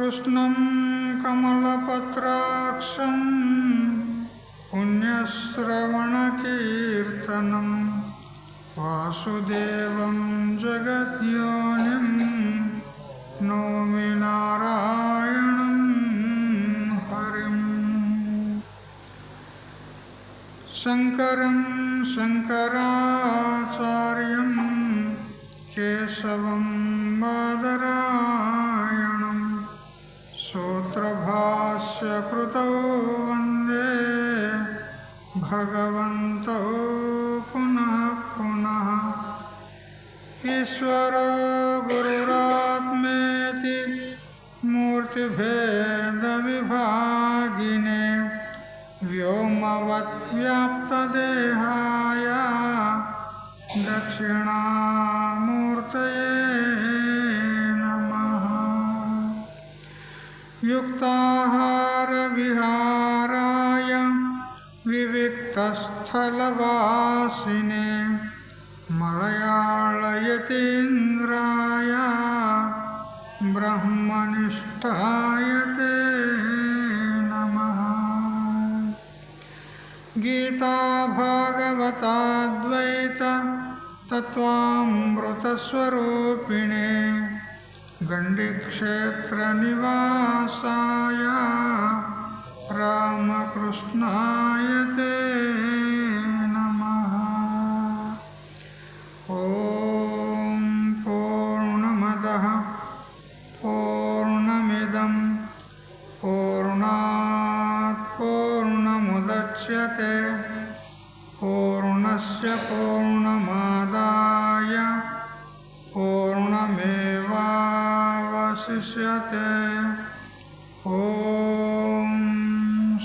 కృష్ణం కమలపత్రాక్షం పుణ్యశ్రవణకీర్తనం వాసుదేవం జగద్యోనిం నోమి నారాయణం హరిం. శంకరం శంకరాచార్యం కేశవం బాదరాయణం సూత్రభాష్యకృతౌ వందే భగవంతౌ పునః పునః. ఈశ్వరో గురురాత్మేతి మూర్తిభేద విభాగినే వ్యోమవద్వ్యాప్తదేహాయ దక్షిణామూర్తయే నమః. యుక్తాహార విహారాయ వివిక్తస్థలవాసినే మలయాళయతీంద్రాయ బ్రహ్మనిష్ఠాయ తే నమః. గీతా భాగవతాద్వైత తత్వామృతస్వరూపిణే గండిక్షేత్రనివాసాయ రామకృష్ణాయ తే నమః. ఓం పూర్ణమదః పూర్ణమిదం పూర్ణాత్ పూర్ణముదచ్యతే పూర్ణస్య పూర్ణమాదాయ పూర్ణమేవావశిష్యతే. ఓం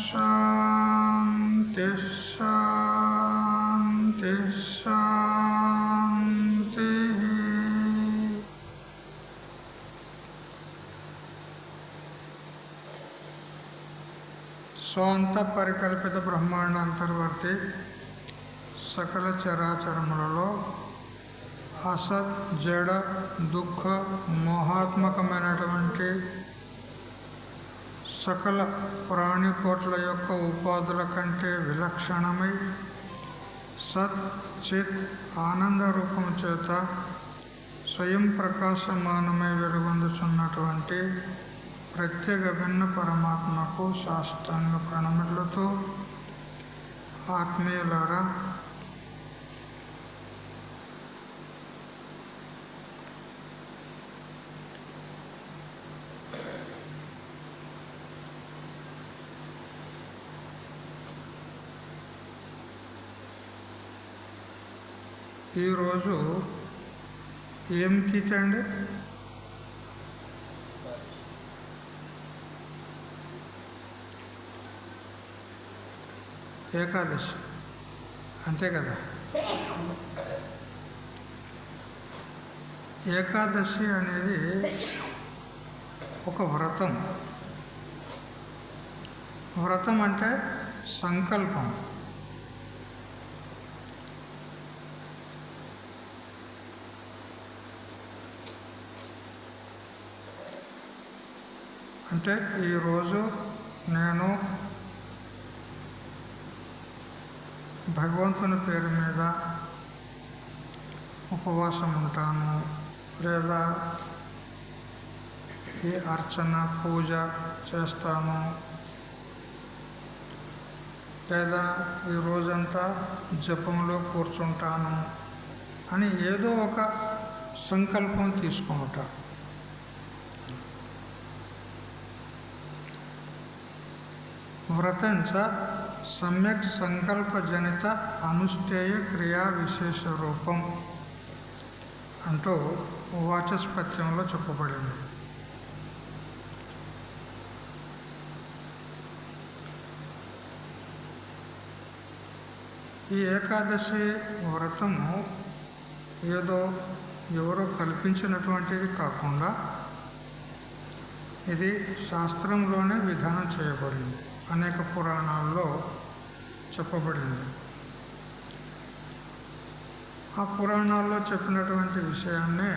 శాంతి శాంతి శాంతి. స్వాంత పరికల్పిత బ్రహ్మాండ అంతర్వర్తి సకల చరాచరములలో అసత్ జడ దుఃఖ మోహాత్మకమైనటువంటి సకల ప్రాణికోట్ల యొక్క ఉపాధుల కంటే విలక్షణమై సత్ చిత్ ఆనంద రూపం చేత స్వయం ప్రకాశమానమై వెలుగొందుచున్నటువంటి ప్రత్యేక భిన్న పరమాత్మకు సాష్టాంగ ప్రణమిళ్లతో ఆత్మీయులారా, ఈరోజు ఏం తిథి అండి? ఏకాదశి, అంతే కదా. ఏకాదశి అనేది ఒక వ్రతం. వ్రతం అంటే సంకల్పం. అంటే ఈరోజు నేను భగవంతుని పేరు మీద ఉపవాసం ఉంటాను, లేదా ఈ అర్చన పూజ చేస్తాను, లేదా ఈ రోజంతా జపంలో కూర్చుంటాను అని ఏదో ఒక సంకల్పం తీసుకుంటా. వ్రతంచ సమ్యక్ సంకల్పజనిత అనుష్ఠేయ క్రియా విశేష రూపం అంటూ వాచస్పత్యంలో చెప్పబడింది. ఈ ఏకాదశి వ్రతము ఏదో ఎవరో కల్పించినటువంటిది కాకుండా ఇది శాస్త్రంలోనే విధానం చేయబడింది. అనేక పురాణాల్లో చెప్పబడింది. ఆ పురాణాల్లో చెప్పినటువంటి విషయాన్నే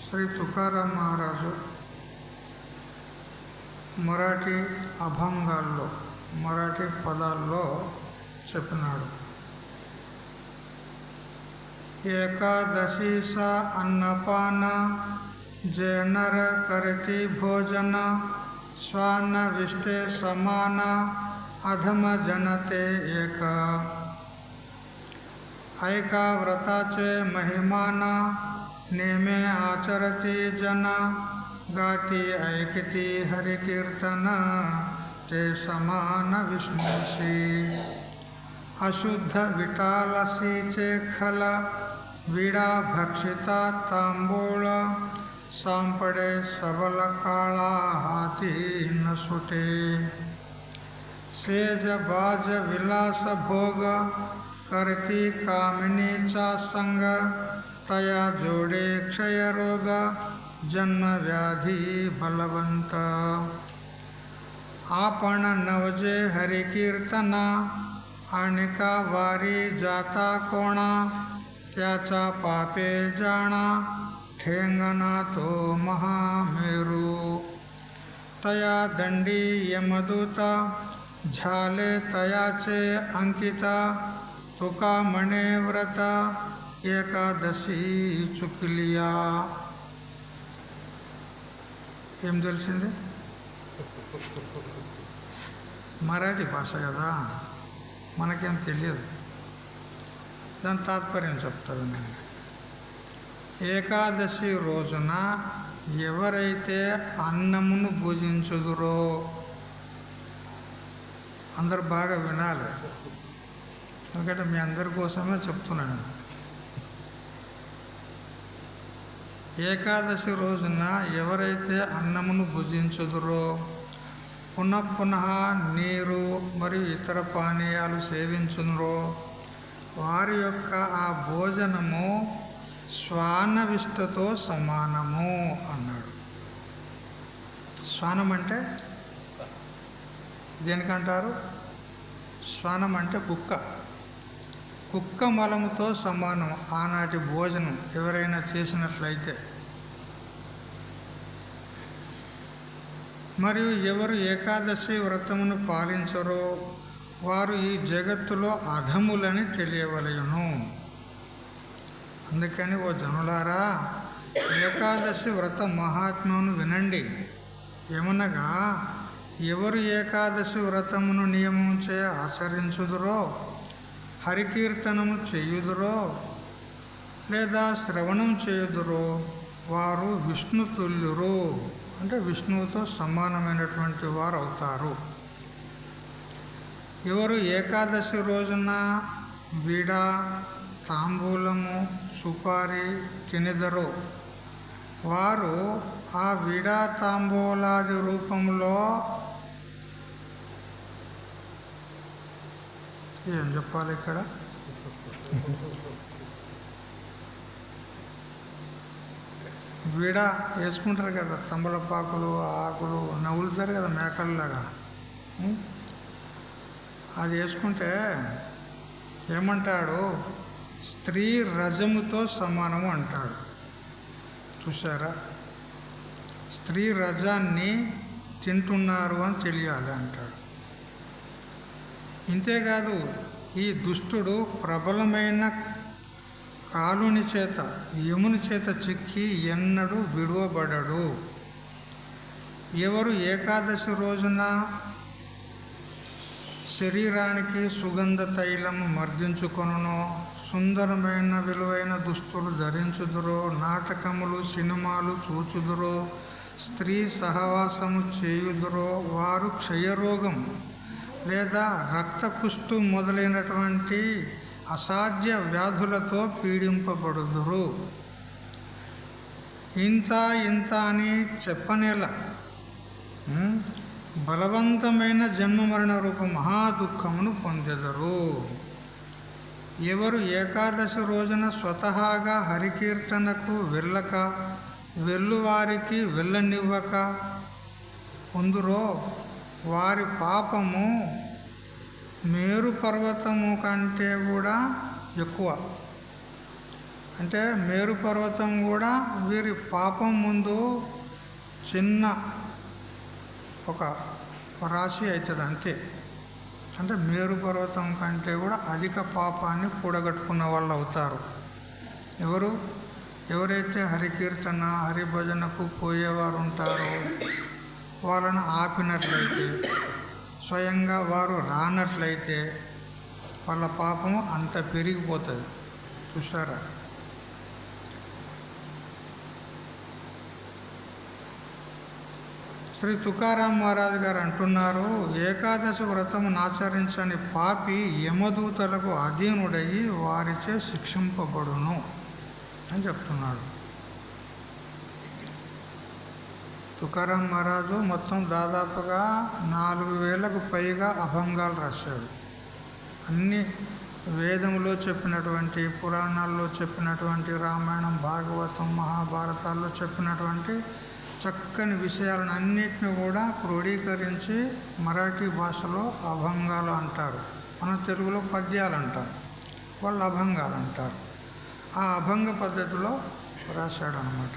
శ్రీ తుకారాం మహారాజు మరాఠీ అభంగాల్లో మరాఠీ పదాల్లో చెప్పినాడు. ఏకాదశి సా అన్నపాన जे नर करती भोजन स्वान विष्टे समान अधम जनते एक ऐका व्रताचे महिमान नेमे आचरती जन गाती ऐकती हरिकीर्तन ते समान विष्णुशी अशुद्ध विटालसीचे खल विडा भक्षिता तांबूळ सांपडे सबल काळा हाती न सुटे सेज बाज विलास भोग करती कामिनीचा संग तया जोडे क्षयरोग जन्म व्याधी बलवंत आपण नवजे हरिकीर्तना आणिका वारी जाता कोणा त्याचा पापे जाणा ठेंगना तो महामेरू तया दंडी यमदूत झाले तयाचे अंकिता तुका म्हणे व्रत ఏకాదశి చుక్లియా. ఏం తెలిసింది? మరాఠీ భాష కదా, మనకేం తెలియదు. దాని తాత్పర్యం చెప్తాను నేను. ఏకాదశి రోజున ఎవరైతే అన్నమును భుజించుదురో, అందరు బాగా వినాలి, ఎందుకంటే మీ అందరి కోసమే చెప్తున్నాను. ఏకాదశి రోజున ఎవరైతే అన్నమును భుజించుదురో, పునః నీరు మరియు ఇతర పానీయాలు సేవించుదురో, వారి యొక్క ఆ భోజనము శ్వానవిష్టతో సమానము అన్నాడు. శ్వానం అంటే దేనికంటారు? శ్వానం అంటే కుక్క. కుక్క మలముతో సమానం ఆనాటి భోజనం ఎవరైనా చేసినట్లయితే. మరియు ఎవరు ఏకాదశి వ్రతమును పాలించరో వారు ఈ జగత్తులో అధములని తెలియవలయును. అందుకని ఓ జనులారా, ఏకాదశి వ్రత మహాత్మ్యమును వినండి. ఏమనగా, ఎవరు ఏకాదశి వ్రతమును నియమించే ఆచరించుదురో, హరికీర్తనము చేయుదురో లేదా శ్రవణం చేయుదురో వారు విష్ణుతుల్యురు, అంటే విష్ణువుతో సమానమైనటువంటి వారు అవుతారు. ఎవరు ఏకాదశి రోజున వీడ, తాంబూలము, సుపారి తినెదరో వారు ఆ వీడా తాంబూలాది రూపంలో ఏం చెప్పాలి ఇక్కడ? వీడ వేసుకుంటారు కదా, తంబలపాకులు, ఆకులు నవ్వులుతారు కదా మేకల్లాగా. అది వేసుకుంటే ఏమంటాడు? స్త్రీ రజముతో సమానము అంటాడు. చూసారా? స్త్రీ రజాన్ని తింటున్నారు అని తెలియాలి అంటాడు. ఇంతేకాదు, ఈ దుష్టుడు ప్రబలమైన కాలుని చేత, యముని చేత చిక్కి ఎన్నడూ విడువబడడు. ఎవరు ఏకాదశి రోజున శరీరానికి సుగంధ తైలము మర్దించుకొనునో, సుందరమైన విలువైన దుస్తులు ధరించుదురో, నాటకములు, సినిమాలు చూచుదురో, స్త్రీ సహవాసము చేయుదురో వారు క్షయరోగం లేదా రక్తకుష్టు మొదలైనటువంటి అసాధ్య వ్యాధులతో పీడింపబడుదురు. ఇంత అని చెప్పనేలా బలవంతమైన జన్మ మరణ రూప మహాదుఖమును పొందెదరు. ఎవరు ఏకాదశి రోజున స్వతహాగా హరికీర్తనకు వెళ్ళక, వెళ్ళువారికి వెళ్ళనివ్వక ఉందురో వారి పాపము మేరు పర్వతము కంటే కూడా ఎక్కువ. అంటే మేరు పర్వతం కూడా వీరి పాపం ముందు చిన్న ఒక రాశి అవుతుంది అంతే. అంటే మేరు పర్వతం కంటే కూడా అధిక పాపాన్ని కూడగట్టుకున్న వాళ్ళు అవుతారు. ఎవరైతే హరికీర్తన హరిభజనకు పోయేవారు ఉంటారో వాళ్ళను ఆపినట్లయితే, స్వయంగా వారు రానట్లయితే వాళ్ళ పాపము అంత పెరిగిపోతుంది. చూసారా? శ్రీ తుకారాం మహారాజు గారు అంటున్నారు, ఏకాదశి వ్రతమును ఆచరించని పాపి యమదూతలకు అధీనుడయ్యి వారిచే శిక్షింపబడును అని చెప్తున్నాడు. తుకారాం మహారాజు మొత్తం దాదాపుగా 4000కు పైగా అభంగాలు రాశాడు. అన్ని వేదంలో చెప్పినటువంటి, పురాణాల్లో చెప్పినటువంటి, రామాయణం భాగవతం మహాభారతాల్లో చెప్పినటువంటి చక్కని విషయాలను అన్నిటిని కూడా క్రోడీకరించి మరాఠీ భాషలో అభంగాలు అంటారు. మన తెలుగులో పద్యాలు అంటారు, వాళ్ళు అభంగాలు అంటారు. ఆ అభంగ పద్ధతిలో రాశాడు అన్నమాట.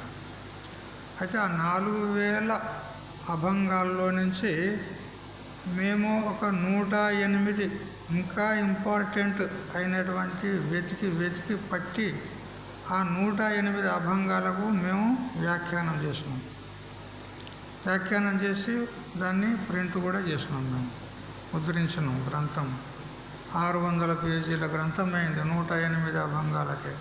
అయితే ఆ 4000 అభంగాల్లో నుంచి మేము ఒక 108 ఇంకా ఇంపార్టెంట్ అయినటువంటి వెతికి పట్టి ఆ 108 అభంగాలకు మేము వ్యాఖ్యానం చేసినాం. వ్యాఖ్యానం చేసి దాన్ని ప్రింట్ కూడా చేసినాం. మేము ముద్రించినాం. గ్రంథం 600 పేజీల గ్రంథం అయింది 108 అభంగాలకే.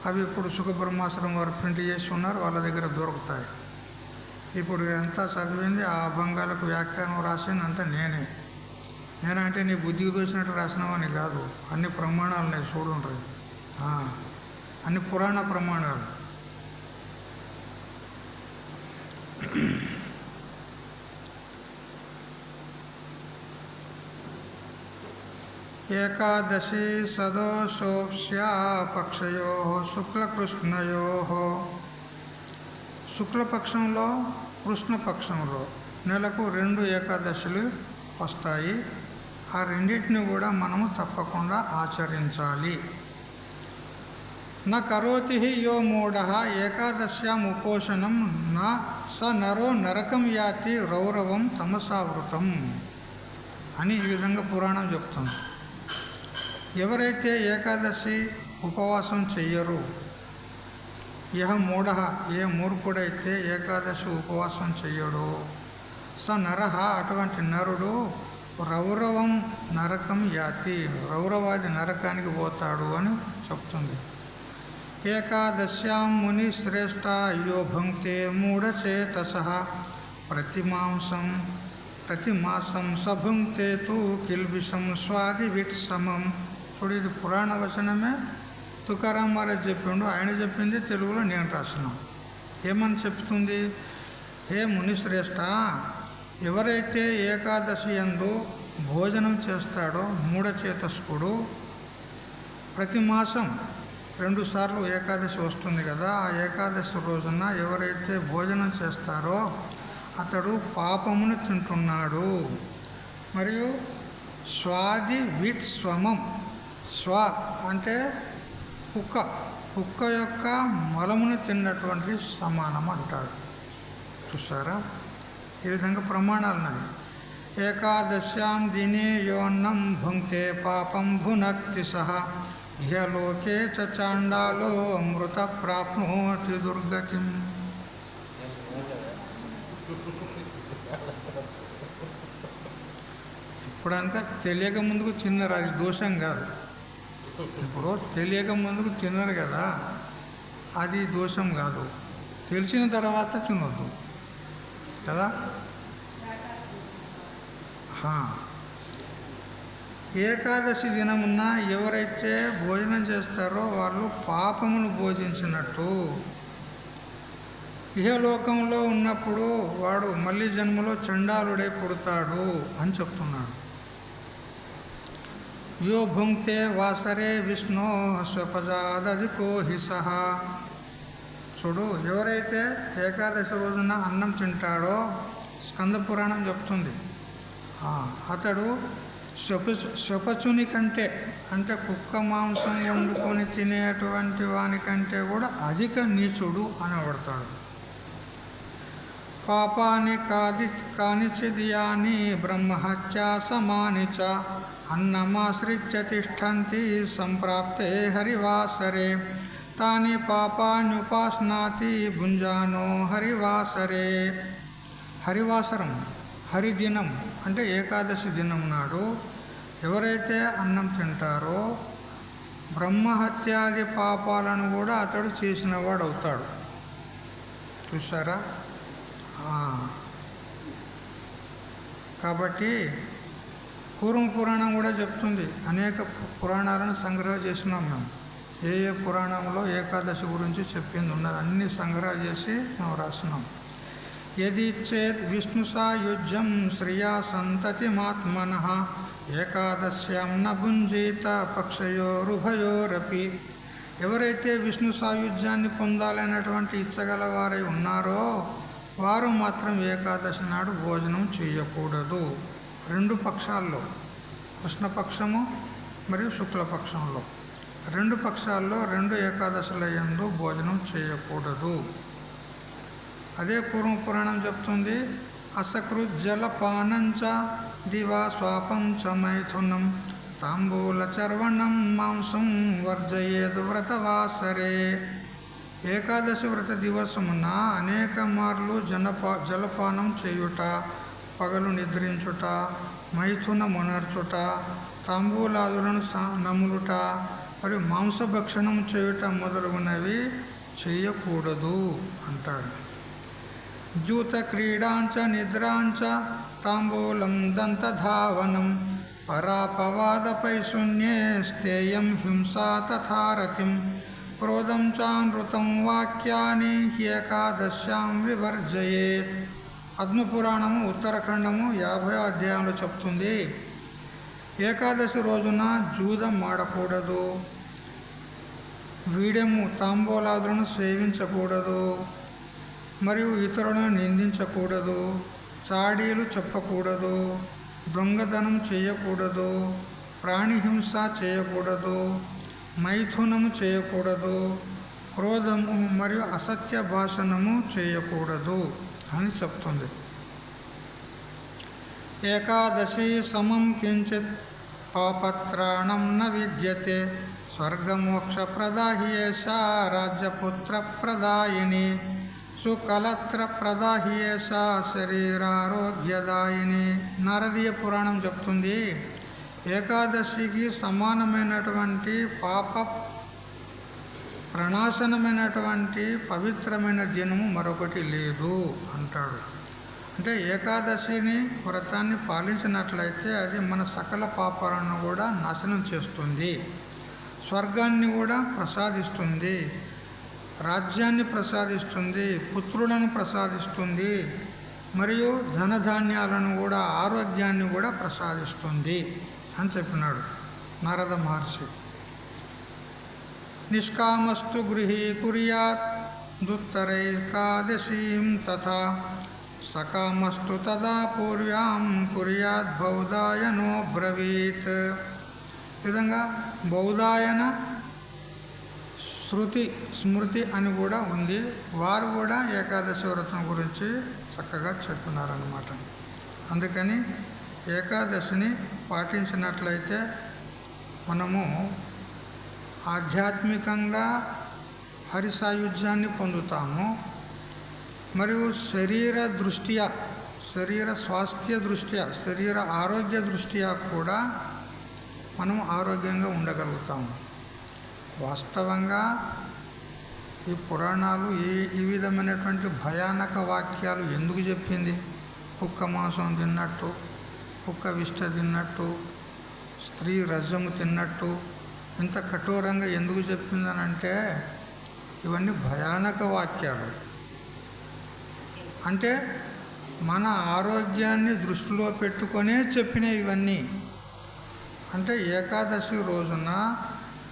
అవి ఇప్పుడు సుఖబ్రహ్మాశ్రమం వారు ప్రింట్ చేసి ఉన్నారు, వాళ్ళ దగ్గర దొరుకుతాయి. ఇప్పుడు ఎంత చదివింది ఆ అభంగాలకు వ్యాఖ్యానం రాసింది అంతా నేనంటే నీ బుద్ధికి తోచినట్టు రాసినామని కాదు. అన్ని ప్రమాణాలు నేను చూడుండ్రి, అన్ని పురాణ ప్రమాణాలు. ఏకాదశి సదోషోప్స్యా పక్షయో శుక్లకృష్ణయో, శుక్లపక్షంలో కృష్ణపక్షంలో నెలకు 2 ఏకాదశులు వస్తాయి. ఆ రెండింటిని కూడా మనము తప్పకుండా ఆచరించాలి. నా కరోతి యో మూఢ ఏకాదశ్యాం ఉపోషణం నా స నరో నరకం యాతి రౌరవం తమసావృతం అని ఈ విధంగా పురాణం చెప్తుంది. ఎవరైతే ఏకాదశి ఉపవాసం చెయ్యరు, యహ మూఢ ఏ మూర్ఖుడైతే ఏకాదశి ఉపవాసం చెయ్యడు, స నరహ అటువంటి నరుడు రౌరవం నరకం యాతి రౌరవాది నరకానికి పోతాడు అని చెప్తుంది. ఏకాదశ్యాం ముని శ్రేష్ఠ యో భుంక్తే మూఢచేతసః ప్రతిమాసం సభుంక్తే తు కిల్బిషం స్వాదివిట్ సమం. చూడు, ఇది పురాణ వచనమే. తుకారాం మహారాజ్ చెప్పిండు, ఆయన చెప్పింది తెలుగులో నేను రాసిన. ఏమని చెప్తుంది? హే మునిశ్రేష్ఠ, ఎవరైతే ఏకాదశి యందు భోజనం చేస్తాడో మూఢచేతస్కుడు, ప్రతి మాసం 2 సార్లు ఏకాదశి వస్తుంది కదా, ఆ ఏకాదశి రోజున ఎవరైతే భోజనం చేస్తారో అతడు పాపమును తింటున్నాడు. మరియు స్వాది విట్ స్వమం, స్వ అంటే కుక్క యొక్క మలమును తిన్నటువంటి సమానం అంటాడు. చూసారా? ఈ విధంగా ప్రమాణాలు ఉన్నాయి. ఏకాదశ్యాం దినే యోన్నం భుంక్తే పాపం భునక్తి సహ ఇహలోకే చ చాండాలో అమృత ప్రాప్నోతి దుర్గతిం. ఇప్పుడనక తెలియక ముందుకు తిన్నారు, అది దోషం కాదు. ఇప్పుడు తెలియక ముందుకు తిన్నారు కదా, అది దోషం కాదు. తెలిసిన తర్వాత తినొద్దు కదా. ఏకాదశి దినమున ఎవరైతే భోజనం చేస్తారో వాళ్ళు పాపమును భోజించినట్టు. ఇహలోకంలో ఉన్నప్పుడు వాడు మళ్ళీ జన్మలో చండాలుడై పుడతాడు అని చెప్తున్నాడు. యో భుంక్తే వాసరే విష్ణు స్వపజాదధికో హిసః. చూడు, ఎవరైతే ఏకాదశి రోజున అన్నం తింటాడో స్కంద పురాణం చెప్తుంది, అతడు శపచుని కంటే, అంటే కుక్క మాంసం వండుకొని తినేటువంటి వానికంటే కూడా అధిక నీచుడు అనబడతాడు. పాపాని కానిచిదియాని బ్రహ్మహత్యా సమాని చ అన్నమాశ్రిత్య తిష్టంతి సంప్రాప్తే హరివాసరే తాని పాపాన్యుపాస్నాతి భుంజానో హరివాసరే. హరివాసరం హరిదినం అంటే ఏకాదశి దినం నాడు ఎవరైతే అన్నం తింటారో బ్రహ్మహత్యాది పాపాలను కూడా అతడు చేసినవాడు అవుతాడు. చూసారా? కాబట్టి పూర్వ పురాణం కూడా చెప్తుంది. అనేక పురాణాలను సంగ్రహం చేసినాం మేము. ఏ ఏ పురాణంలో ఏకాదశి గురించి చెప్పింది ఉన్నది అన్నీ సంగ్రహం చేసి మేము రాసినాం. యది చేత్ విష్ణు సాయుజ్యం శ్రియా సంతతిమాత్మనః ఏకాదశ్యాం న భుంజీత పక్షయోరుభయోరపి. ఎవరైతే విష్ణు సాయుధ్యాన్ని పొందాలనేటువంటి ఇచ్చగలవారై ఉన్నారో వారు మాత్రం ఏకాదశి నాడు భోజనం చేయకూడదు. రెండు పక్షాల్లో, కృష్ణపక్షము మరియు శుక్లపక్షంలో, రెండు పక్షాల్లో రెండు ఏకాదశుల యందు భోజనం చేయకూడదు. అదే పూర్వ పురాణం చెప్తుంది. అసకృజ్జలపానంచ దివా స్వాపంచ మైథునం తాంబూల చర్వణం మాంసం వర్జయేద్ వ్రతవాసరే. ఏకాదశి వ్రత దివసమున అనేక మార్లు జలపానం చేయుట, పగలు నిద్రించుట, మైథునమునర్చుట, తాంబూలాదులను నములుట మరియు మాంసభక్షణం చేయుట మొదలగునవి చేయకూడదు అంటాడు. జూత క్రీడాంచ నిద్రాంచ తాంబూలం దంతధావనం పరాపవాదపై శూన్యే స్థేయం హింసా తథారతిం క్రోధం చానృతం వాక్యాని ఏకాదశ్యాం వివర్జయేత్. పద్మపురాణము ఉత్తరఖండము 50వ అధ్యాయంలో చెప్తుంది. ఏకాదశి రోజున జూదం ఆడకూడదు, వీడెము తాంబూలాదులను సేవించకూడదు, మరియు ఇతరులను నిందించకూడదు, చాడీలు చెప్పకూడదు, దొంగతనం చేయకూడదు, ప్రాణిహింస చేయకూడదు, మైథునము చేయకూడదు, క్రోధము మరియు అసత్య భాషణము చేయకూడదు అని చెప్తుంది. ఏకాదశి సమం కించిత్ పాపత్రాణం న విద్యతే స్వర్గమోక్షప్రదాహ్యేషా రాజ్యపుత్రప్రదాయిని సుకలత్రప్రదాహ్యేషా శరీరారోగ్యదాయిని. నారదీయ పురాణం చెప్తుంది. ఏకాదశికి సమానమైనటువంటి పాప ప్రణాశనమైనటువంటి పవిత్రమైన దినము మరొకటి లేదు అంటాడు. అంటే ఏకాదశిని వ్రతాన్ని పాలించినట్లయితే అది మన సకల పాపాలను కూడా నాశనం చేస్తుంది, స్వర్గాన్ని కూడా ప్రసాదిస్తుంది, రాజ్యాన్ని ప్రసాదిస్తుంది, పుత్రులను ప్రసాదిస్తుంది, మరియు ధనధాన్యాలను కూడా, ఆరోగ్యాన్ని కూడా ప్రసాదిస్తుంది అని చెప్పినాడు నారద మహర్షి. నిష్కామస్తు గృహీ కుర్యాత్ దుత్తరైకాదశీం తథా సకామస్తు తదా పూర్వ్యాం కుర్యాత్ బౌధాయనో బ్రవీత్. ఈ విధంగా బౌధాయన శృతి స్మృతి అని కూడా ఉంది. వారు కూడా ఏకాదశి వ్రతం గురించి చక్కగా చెప్పినారన్నమాట. అందుకని ఏకాదశిని పాటించినట్లయితే మనము ఆధ్యాత్మికంగా హరి సాయుధ్యాన్ని పొందుతాము, మరియు శరీర దృష్ట్యా, శరీర స్వాస్థ్య దృష్ట్యా, శరీర ఆరోగ్య దృష్ట్యా కూడా మనం ఆరోగ్యంగా ఉండగలుగుతాము. వాస్తవంగా ఈ పురాణాలు ఈ విధమైనటువంటి భయానక వాక్యాలు ఎందుకు చెప్పింది? కుక్క మాంసం తిన్నట్టు, కుక్క విష్ట తిన్నట్టు, స్త్రీ రజము తిన్నట్టు ఇంత కఠోరంగా ఎందుకు చెప్పిందనంటే ఇవన్నీ భయానక వాక్యాలు. అంటే మన ఆరోగ్యాన్ని దృష్టిలో పెట్టుకొనే చెప్పిన ఇవన్నీ. అంటే ఏకాదశి రోజున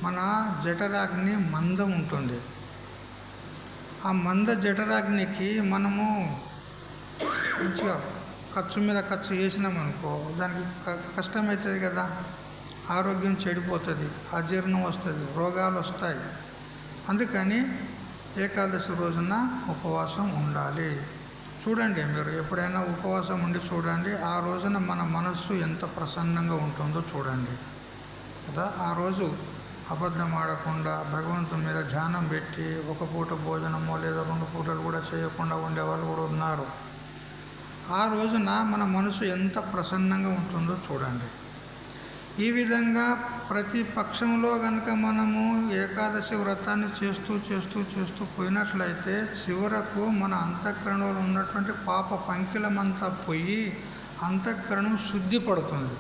మన జఠరాగ్ని మందం ఉంటుంది. ఆ మంద జఠరాగ్నికి మనము మంచిగా ఖర్చు మీద ఖర్చు వేసినామనుకో దానికి కష్టమవుతుంది కదా, ఆరోగ్యం చెడిపోతుంది, అజీర్ణం వస్తుంది, రోగాలు వస్తాయి. అందుకని ఏకాదశి రోజున ఉపవాసం ఉండాలి. చూడండి, మీరు ఎప్పుడైనా ఉపవాసం ఉండి చూడండి, ఆ రోజున మన మనస్సు ఎంత ప్రసన్నంగా ఉంటుందో చూడండి కదా. ఆ రోజు అబద్ధం ఆడకుండా భగవంతుని మీద ధ్యానం పెట్టి ఒక పూట భోజనమో లేదా 2 పూటలు కూడా చేయకుండా ఉండేవాళ్ళు కూడా ఉన్నారు. ఆ రోజున మన మనసు ఎంత ప్రసన్నంగా ఉంటుందో చూడండి. ఈ విధంగా ప్రతి పక్షంలో కనుక మనము ఏకాదశి వ్రతాన్ని చేస్తూ పోయినట్లయితే చివరకు మన అంతఃకరణలో ఉన్నటువంటి పాప పంకిలమంతా పోయి అంతఃకరణం శుద్ధి పడుతుంది.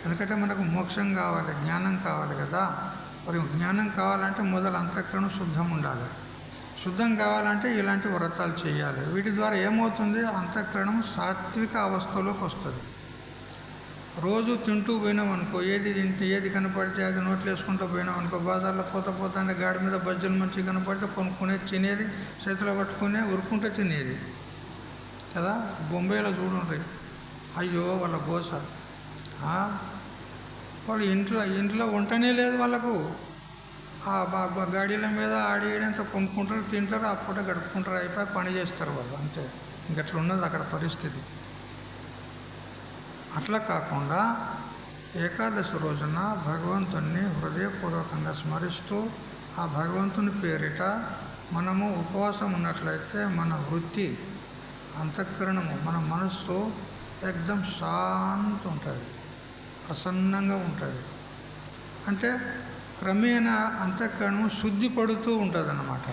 ఎందుకంటే మనకు మోక్షం కావాలి, జ్ఞానం కావాలి కదా. మరి జ్ఞానం కావాలంటే మొదలు అంతఃకరణం శుద్ధం ఉండాలి. శుద్ధం కావాలంటే ఇలాంటి వ్రతాలు చేయాలి. వీటి ద్వారా ఏమవుతుంది, అంతఃకరణం సాత్విక అవస్థలోకి వస్తుంది. రోజు తింటూ పోయినాం అనుకో, ఏది కనపడితే అది నోట్లు వేసుకుంటూ పోయినాం అనుకో, బాజార్లో పోతా అంటే గాడి మీద బజ్జలు మంచిగా కనపడితే కొనుక్కునేది, తినేది, చేతిలో పట్టుకునే ఉరుక్కుంటే తినేది కదా. బొంబాయిలో చూడండి, అయ్యో వాళ్ళ గోస. వాళ్ళు ఇంట్లో వంటనే లేదు వాళ్ళకు. ఆ గాడీల మీద ఆడేయంత కొనుక్కుంటారు, తింటారు, ఆ పూట గడుపుకుంటారు, అయిపోయి పని చేస్తారు వాళ్ళు, అంతే. ఇంకట్లా ఉన్నది అక్కడ పరిస్థితి. అట్లా కాకుండా ఏకాదశి రోజున భగవంతుణ్ణి హృదయపూర్వకంగా స్మరిస్తూ ఆ భగవంతుని పేరిట మనము ఉపవాసం ఉన్నట్లయితే మన వృత్తి, అంతఃకరణము, మన మనస్సు ఎక్దం శాంతి ఉంటుంది, ప్రసన్నంగా ఉంటుంది. అంటే క్రమేణా అంతఃకరణము శుద్ధి పడుతూ ఉంటుంది అన్నమాట.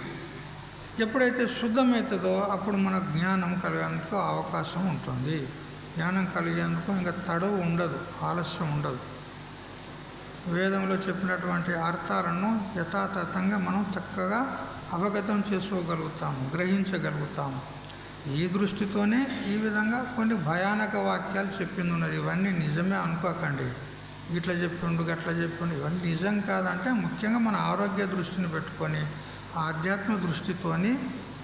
ఎప్పుడైతే శుద్ధమవుతుందో అప్పుడు మన జ్ఞానం కలిగేందుకు అవకాశం ఉంటుంది. జ్ఞానం కలిగేందుకు ఇంకా తడవు ఉండదు, ఆలస్యం ఉండదు. వేదంలో చెప్పినటువంటి అర్థాలను యథాతథంగా మనం చక్కగా అవగతం చేసుకోగలుగుతాము, గ్రహించగలుగుతాము. ఈ దృష్టితోనే ఈ విధంగా కొన్ని భయానక వాక్యాలు చెప్పింది ఉన్నది. ఇవన్నీ నిజమే అనుకోకండి, ఇట్లా చెప్పిండు గట్లా చెప్పిండు, ఇవన్నీ నిజం కాదంటే ముఖ్యంగా మన ఆరోగ్య దృష్టిని పెట్టుకొని ఆధ్యాత్మ దృష్టితోని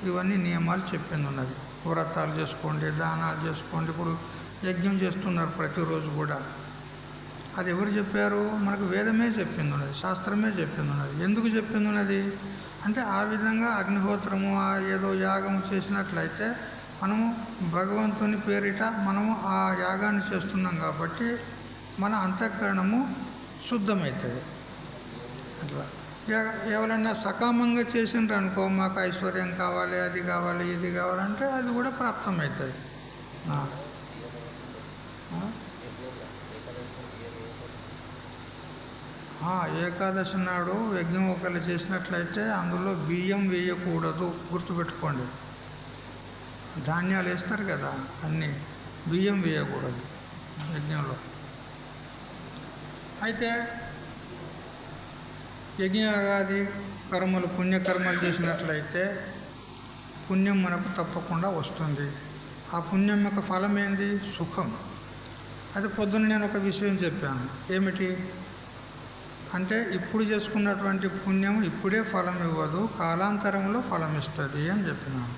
ఇవన్నీ నియమాలు చెప్పింది ఉన్నది. వ్రతాలు చేసుకోండి, దానాలు చేసుకోండి. ఇప్పుడు యజ్ఞం చేస్తున్నారు ప్రతిరోజు కూడా. అది ఎవరు చెప్పారు? మనకు వేదమే చెప్పింది ఉన్నది, శాస్త్రమే చెప్పింది ఉన్నది. ఎందుకు చెప్పింది ఉన్నది అంటే ఆ విధంగా అగ్నిహోత్రము ఏదో యాగం చేసినట్లయితే మనము భగవంతుని పేరిట మనము ఆ యాగాన్ని చేస్తున్నాం కాబట్టి మన అంతఃకరణము శుద్ధమవుతుంది. అట్లా ఎవరైనా సకామంగా చేసిండ్రు అనుకో, మాకు ఐశ్వర్యం కావాలి, అది కావాలి, ఇది కావాలంటే అది కూడా ప్రాప్తమవుతుంది. ఏకాదశి నాడు యజ్ఞం ఒకళ్ళు చేసినట్లయితే అందులో బియ్యం వేయకూడదు, గుర్తుపెట్టుకోండి. ధాన్యాలు వేస్తారు కదా, అన్నీ బియ్యం వేయకూడదు యజ్ఞంలో. అయితే యజ్ఞయాగాది కర్మలు, పుణ్యకర్మలు చేసినట్లయితే పుణ్యం మనకు తప్పకుండా వస్తుంది. ఆ పుణ్యం యొక్క ఫలం ఏంది? సుఖం. అయితే పొద్దున్న నేను ఒక విషయం చెప్పాను. ఏమిటి అంటే ఇప్పుడు చేసుకున్నటువంటి పుణ్యం ఇప్పుడే ఫలం ఇవ్వదు, కాలాంతరంలో ఫలం ఇస్తుంది అని చెప్పినాను.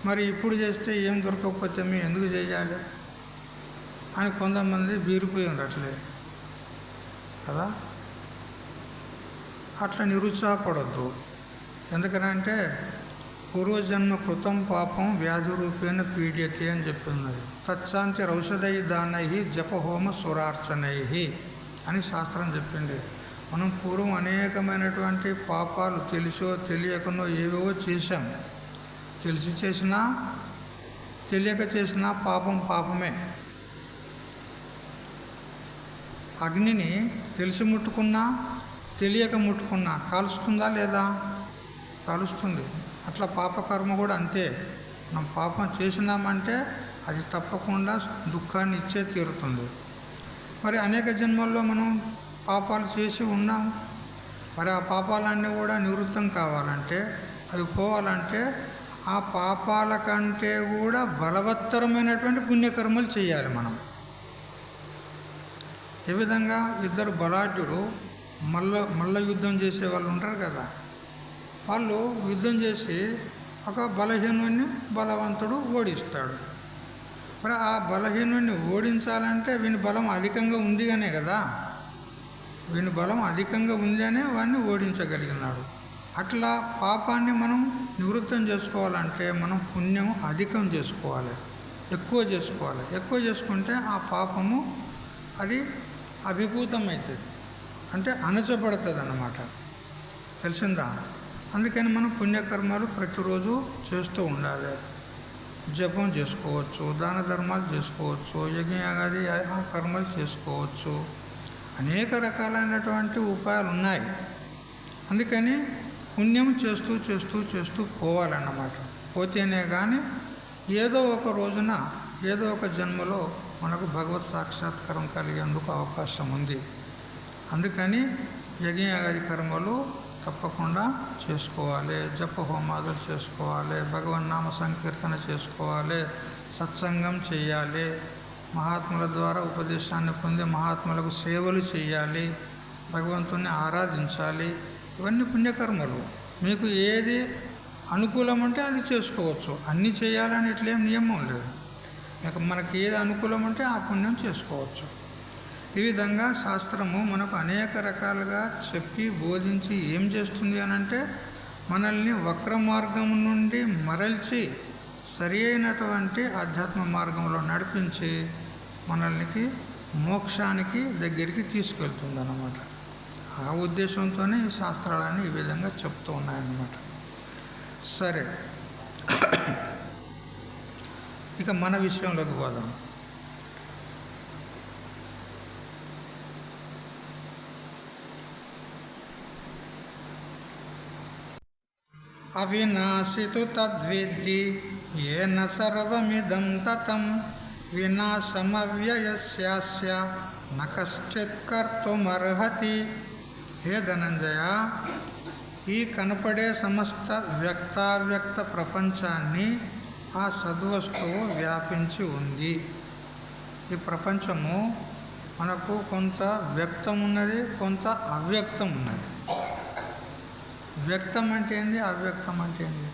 మరి ఇప్పుడు చేస్తే ఏం దొరకకపోతే మేము ఎందుకు చేయాలి అని కొంతమంది బీరిపోయి ఉండట్లే కదా. అట్లా నిరుత్సాహపడద్దు. ఎందుకనంటే పూర్వజన్మ కృతం పాపం వ్యాధి రూపేణ పీడ్యతే అని చెప్తున్నది. తచ్చాంతి రౌషధై దానై జపహోమ సురార్చనై అని శాస్త్రం చెప్పింది. మనం పూర్వం అనేకమైనటువంటి పాపాలు తెలిసో తెలియకనో ఏవేవో చేశాం. తెలిసి చేసినా తెలియక చేసినా పాపం పాపమే. అగ్నిని తెలిసి ముట్టుకున్నా తెలియక ముట్టుకున్నా కాలుస్తుందా లేదా? కాలుస్తుంది. అట్లా పాపకర్మ కూడా అంతే. మనం పాపం చేసినామంటే అది తప్పకుండా దుఃఖాన్ని ఇచ్చే తీరుతుంది. మరి అనేక జన్మల్లో మనం పాపాలు చేసి ఉన్నాం. మరి ఆ పాపాలన్నీ కూడా నివృత్తం కావాలంటే, అవి పోవాలంటే ఆ పాపాల కంటే కూడా బలవత్తరమైనటువంటి పుణ్యకర్మలు చేయాలి మనం. ఏ విధంగా? ఇద్దరు బలాఢ్యుడు మల్ల యుద్ధం చేసే వాళ్ళు ఉంటారు కదా, వాళ్ళు యుద్ధం చేసి ఒక బలహీనుడిని బలవంతుడు ఓడిస్తాడు. మరి ఆ బలహీనుడిని ఓడించాలంటే వీని బలం అధికంగా ఉందిగానే కదా, వీని బలం అధికంగా ఉందనే వాడిని ఓడించగలిగినాడు. అట్లా పాపాన్ని మనం నివృత్తం చేసుకోవాలంటే మనం పుణ్యం అధికం చేసుకోవాలి, ఎక్కువ చేసుకోవాలి. ఎక్కువ చేసుకుంటే ఆ పాపము అది అభిభూతం అవుతుంది, అంటే అణచబడుతుంది అన్నమాట. తెలిసిందా? అందుకని మనం పుణ్యకర్మాలు ప్రతిరోజు చేస్తూ ఉండాలి. జపం చేసుకోవచ్చు, దాన ధర్మాలు చేసుకోవచ్చు, యజ్ఞయాగాది కర్మలు చేసుకోవచ్చు, అనేక రకాలైనటువంటి ఉపాయాలు ఉన్నాయి. అందుకని పుణ్యం చేస్తూ చేస్తూ చేస్తూ పోవాలన్నమాట. పోతేనే కానీ ఏదో ఒక రోజున ఏదో ఒక జన్మలో మనకు భగవత్ సాక్షాత్కారం కలిగేందుకు అవకాశం ఉంది. అందుకని యజ్ఞయాగాది కర్మలు తప్పకుండా చేసుకోవాలి, జప హోమాదులు చేసుకోవాలి, భగవన్నామ సంకీర్తన చేసుకోవాలి, సత్సంగం చేయాలి, మహాత్ముల ద్వారా ఉపదేశాన్ని పొంది మహాత్ములకు సేవలు చేయాలి, భగవంతుని ఆరాధించాలి. ఇవన్నీ పుణ్యకర్మలు. మీకు ఏది అనుకూలం అంటే అది చేసుకోవచ్చు. అన్నీ చేయాలని ఇట్లేం నియమం లేదు. మనకి ఏది అనుకూలం అంటే ఆ పుణ్యం చేసుకోవచ్చు. ఈ విధంగా శాస్త్రము మనకు అనేక రకాలుగా చెప్పి బోధించి ఏం చేస్తుంది అనంటే మనల్ని వక్ర మార్గం నుండి మరల్చి సరి అయినటువంటి ఆధ్యాత్మ మార్గంలో నడిపించి మనల్ని మోక్షానికి దగ్గరికి తీసుకెళ్తుంది అన్నమాట. ఆ ఉద్దేశంతోనే ఈ శాస్త్రాలన్నీ ఈ విధంగా చెప్తూ ఉన్నాయన్నమాట. సరే, ఇక మన విషయంలోకి పోదాం. అవినాశితు తద్విద్ధి ఏన సర్వమిదం తతం వినాశమవ్యయస్యాస్య న కశ్చిత్ కర్తుమర్హతి. హే ధనంజయ, ఈ కనపడే సమస్త వ్యక్తావ్యక్త ప్రపంచాన్ని ఆ సద్వస్తువు వ్యాపించి ఉంది. ఈ ప్రపంచము మనకు కొంత వ్యక్తం ఉన్నది, కొంత అవ్యక్తం ఉన్నది. వ్యక్తం అంటే ఏంది, అవ్యక్తం అంటే ఏంది?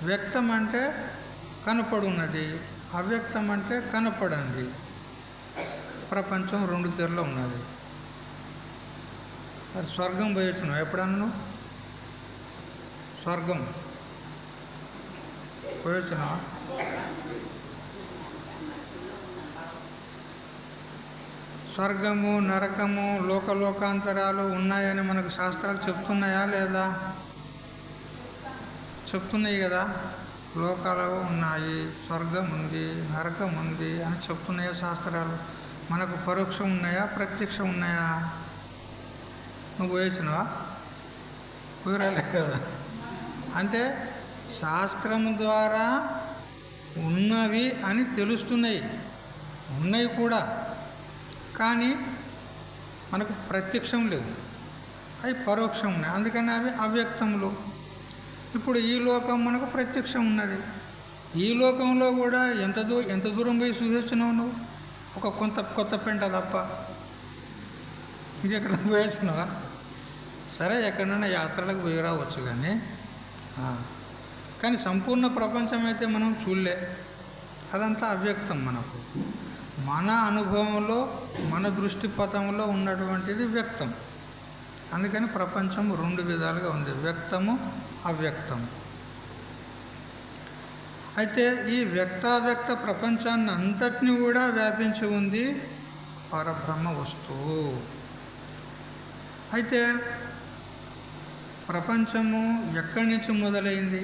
వ్యక్తం అంటే కనపడున్నది, అవ్యక్తం అంటే కనపడంది. ప్రపంచం రెండు తీరులో ఉన్నది. మరి స్వర్గం పోయొచ్చినావు ఎప్పుడన్నా నువ్వు? స్వర్గం పోయొచ్చినావా? స్వర్గము, నరకము, లోకలోకాంతరాలు ఉన్నాయని మనకు శాస్త్రాలు చెప్తున్నాయా లేదా? చెప్తున్నాయి కదా. లోకాలు ఉన్నాయి, స్వర్గం ఉంది, నరకం ఉంది అని చెప్తున్నాయా శాస్త్రాలు? మనకు పరోక్షం ఉన్నాయా, ప్రత్యక్షం ఉన్నాయా? నువ్వు పోయొచ్చినావా? కుదరాలే కదా. అంటే శాస్త్రం ద్వారా ఉన్నవి అని తెలుస్తున్నాయి, ఉన్నాయి కూడా, కానీ మనకు ప్రత్యక్షం లేదు, అవి పరోక్షం ఉన్నాయి. అందుకని అవి అవ్యక్తములు. ఇప్పుడు ఈ లోకం మనకు ప్రత్యక్షం ఉన్నది. ఈ లోకంలో కూడా ఎంత దూరం పోయి చూసొచ్చినావు నువ్వు? ఒక కొత్త పెంట తప్ప ఇది ఎక్కడ పోయేసినావా? సరే, ఎక్కడైనా యాత్రలకు పోయి రావచ్చు, కానీ సంపూర్ణ ప్రపంచం అయితే మనం చూడలే. అదంతా అవ్యక్తం. మనకు మన అనుభవంలో, మన దృష్టిపథంలో ఉన్నటువంటిది వ్యక్తం. అందుకని ప్రపంచం రెండు విధాలుగా ఉంది, వ్యక్తము, అవ్యక్తం. అయితే ఈ వ్యక్తావ్యక్త ప్రపంచాన్ని అంతటినీ కూడా వ్యాపించి ఉంది పరబ్రహ్మ వస్తువు. అయితే ప్రపంచము ఎక్కడి నుంచి మొదలైంది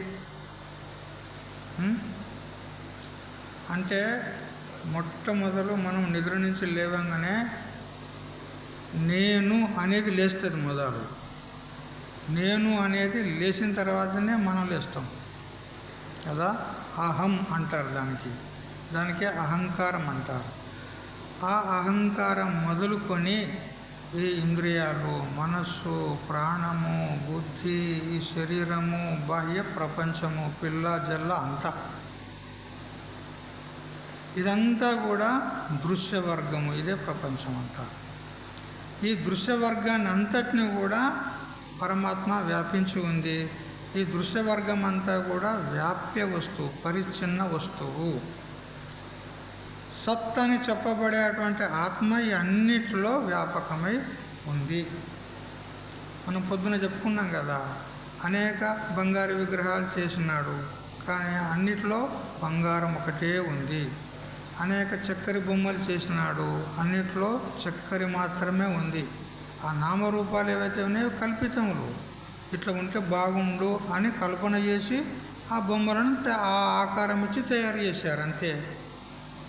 అంటే, మొట్టమొదలు మనం నిద్ర నుంచి లేవంగానే నేను అనేది లేస్తుంది మొదలు. నేను అనేది లేచిన తర్వాతనే మనం లేస్తాం కదా. అహం అంటారు దానికే అహంకారం అంటారు. ఆ అహంకారం మొదలుకొని ఈ ఇంద్రియాలు, మనస్సు, ప్రాణము, బుద్ధి, ఈ శరీరము, బాహ్య ప్రపంచము, పిల్ల జల్ల అంతా, ఇదంతా కూడా దృశ్యవర్గము. ఇదే ప్రపంచం అంతా. ఈ దృశ్యవర్గాన్ని అంతటిని కూడా పరమాత్మ వ్యాపించి ఉంది. ఈ దృశ్యవర్గం అంతా కూడా వ్యాప్య వస్తువు, పరిచ్ఛిన్న వస్తువు. సత్ అని చెప్పబడేటువంటి ఆత్మ ఈ అన్నిటిలో వ్యాపకమై ఉంది. మనం పొద్దున చెప్పుకున్నాం కదా, అనేక బంగారు విగ్రహాలు చేసినాడు, కానీ అన్నిట్లో బంగారం ఒకటే ఉంది. అనేక చక్కెర బొమ్మలు చేసినాడు, అన్నిట్లో చక్కెర మాత్రమే ఉంది. ఆ నామరూపాలు ఏవైతే ఉన్నాయో కల్పితములు, ఇట్లా ఉంటే బాగుండు అని కల్పన చేసి ఆ బొమ్మలను ఆ ఆకారం ఇచ్చి తయారు చేశారు అంతే.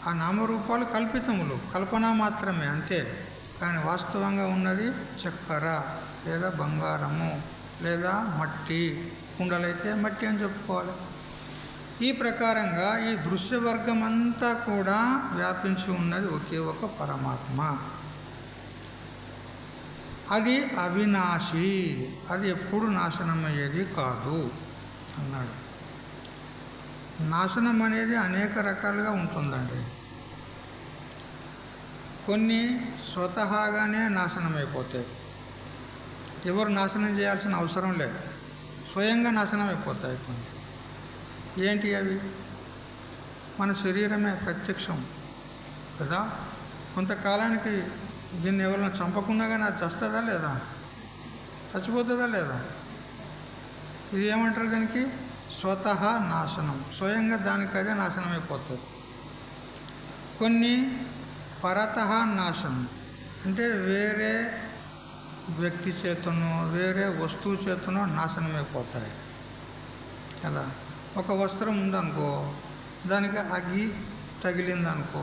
ఆ నామరూపాలు కల్పితములు, కల్పన మాత్రమే అంతే. కానీ వాస్తవంగా ఉన్నది చక్కెర లేదా బంగారము లేదా మట్టి, కుండలైతే మట్టి అని చెప్పుకోవాలి. ఈ ప్రకారంగా ఈ దృశ్యవర్గం అంతా కూడా వ్యాపించి ఉన్నది ఒకే ఒక పరమాత్మ. అది అవినాశి, అది ఎప్పుడు నాశనమయ్యేది కాదు అన్నాడు. నాశనం అనేది అనేక రకాలుగా ఉంటుందండి. కొన్ని స్వతహాగానే నాశనం అయిపోతాయి, ఎవరు నాశనం చేయాల్సిన అవసరం లేదు, స్వయంగా నాశనం అయిపోతాయి. కొన్ని ఏంటి అవి? మన శరీరమే ప్రత్యక్షం కదా. కొంతకాలానికి దీన్ని ఎవరైనా చంపకుండా కానీ అది చస్తుందా లేదా? చచ్చిపోతుందా లేదా? ఇది ఏమంటారు దానికి? స్వతహా నాశనం, స్వయంగా దానికి అదే నాశనం అయిపోతుంది. కొన్ని పరతః నాశనం, అంటే వేరే వ్యక్తి చేతనో వేరే వస్తువు చేతనో నాశనం అయిపోతాయి కదా. ఒక వస్త్రం ఉందనుకో, దానికి అగ్ని తగిలిందనుకో,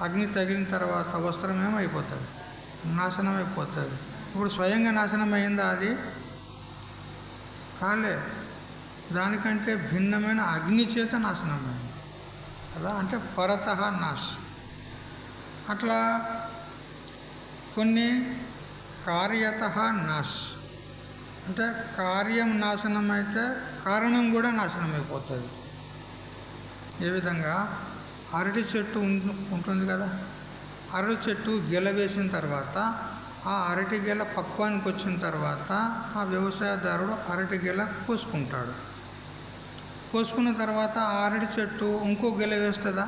అగ్ని తగిలిన తర్వాత వస్త్రం ఏమైపోతుంది? నాశనం అయిపోతుంది. ఇప్పుడు స్వయంగా నాశనం అయిందా? అది కాలే, దానికంటే భిన్నమైన అగ్ని చేత నాశనమైంది కదా. అంటే పరతః నాశ. అట్లా కొన్ని కార్యతః నాశ, అంటే కార్యం నాశనం అయితే కారణం కూడా నాశనం అయిపోతుంది. ఏ విధంగా? అరటి చెట్టు ఉంటుంది కదా, అరటి చెట్టు గెల వేసిన తర్వాత ఆ అరటి గెల పక్వానికి వచ్చిన తర్వాత ఆ వ్యవసాయదారుడు అరటి గెల కోసుకుంటాడు. కోసుకున్న తర్వాత ఆ అరటి చెట్టు ఇంకో గెల వేస్తుందా?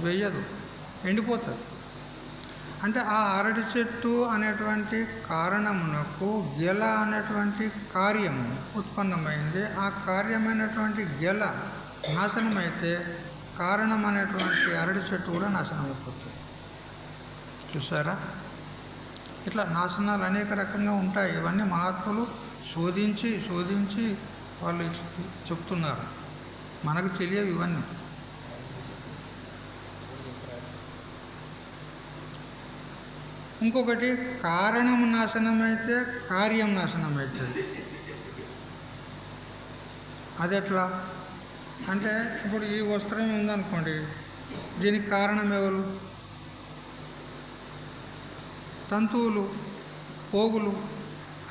వేయదు, ఎండిపోతుంది. అంటే ఆ అరటి చెట్టు అనేటువంటి కారణమునకు గెల అనేటువంటి కార్యము ఉత్పన్నమైంది. ఆ కార్యమైనటువంటి గెల నాశనమైతే కారణం అనేటువంటి అరటి చెట్టు కూడా నాశనం అయిపోతుంది. చూసారా? ఇట్లా నాశనాలు అనేక రకంగా ఉంటాయి. ఇవన్నీ మహాత్ములు శోధించి వాళ్ళు చెప్తున్నారు, మనకు తెలియవు ఇవన్నీ. ఇంకొకటి, కారణం నాశనమైతే కార్యం నాశనం అవుతుంది. అది ఎట్లా అంటే, ఇప్పుడు ఈ వస్త్రం ఉందనుకోండి, దీనికి కారణం ఎవరు? తంతువులు, పోగులు,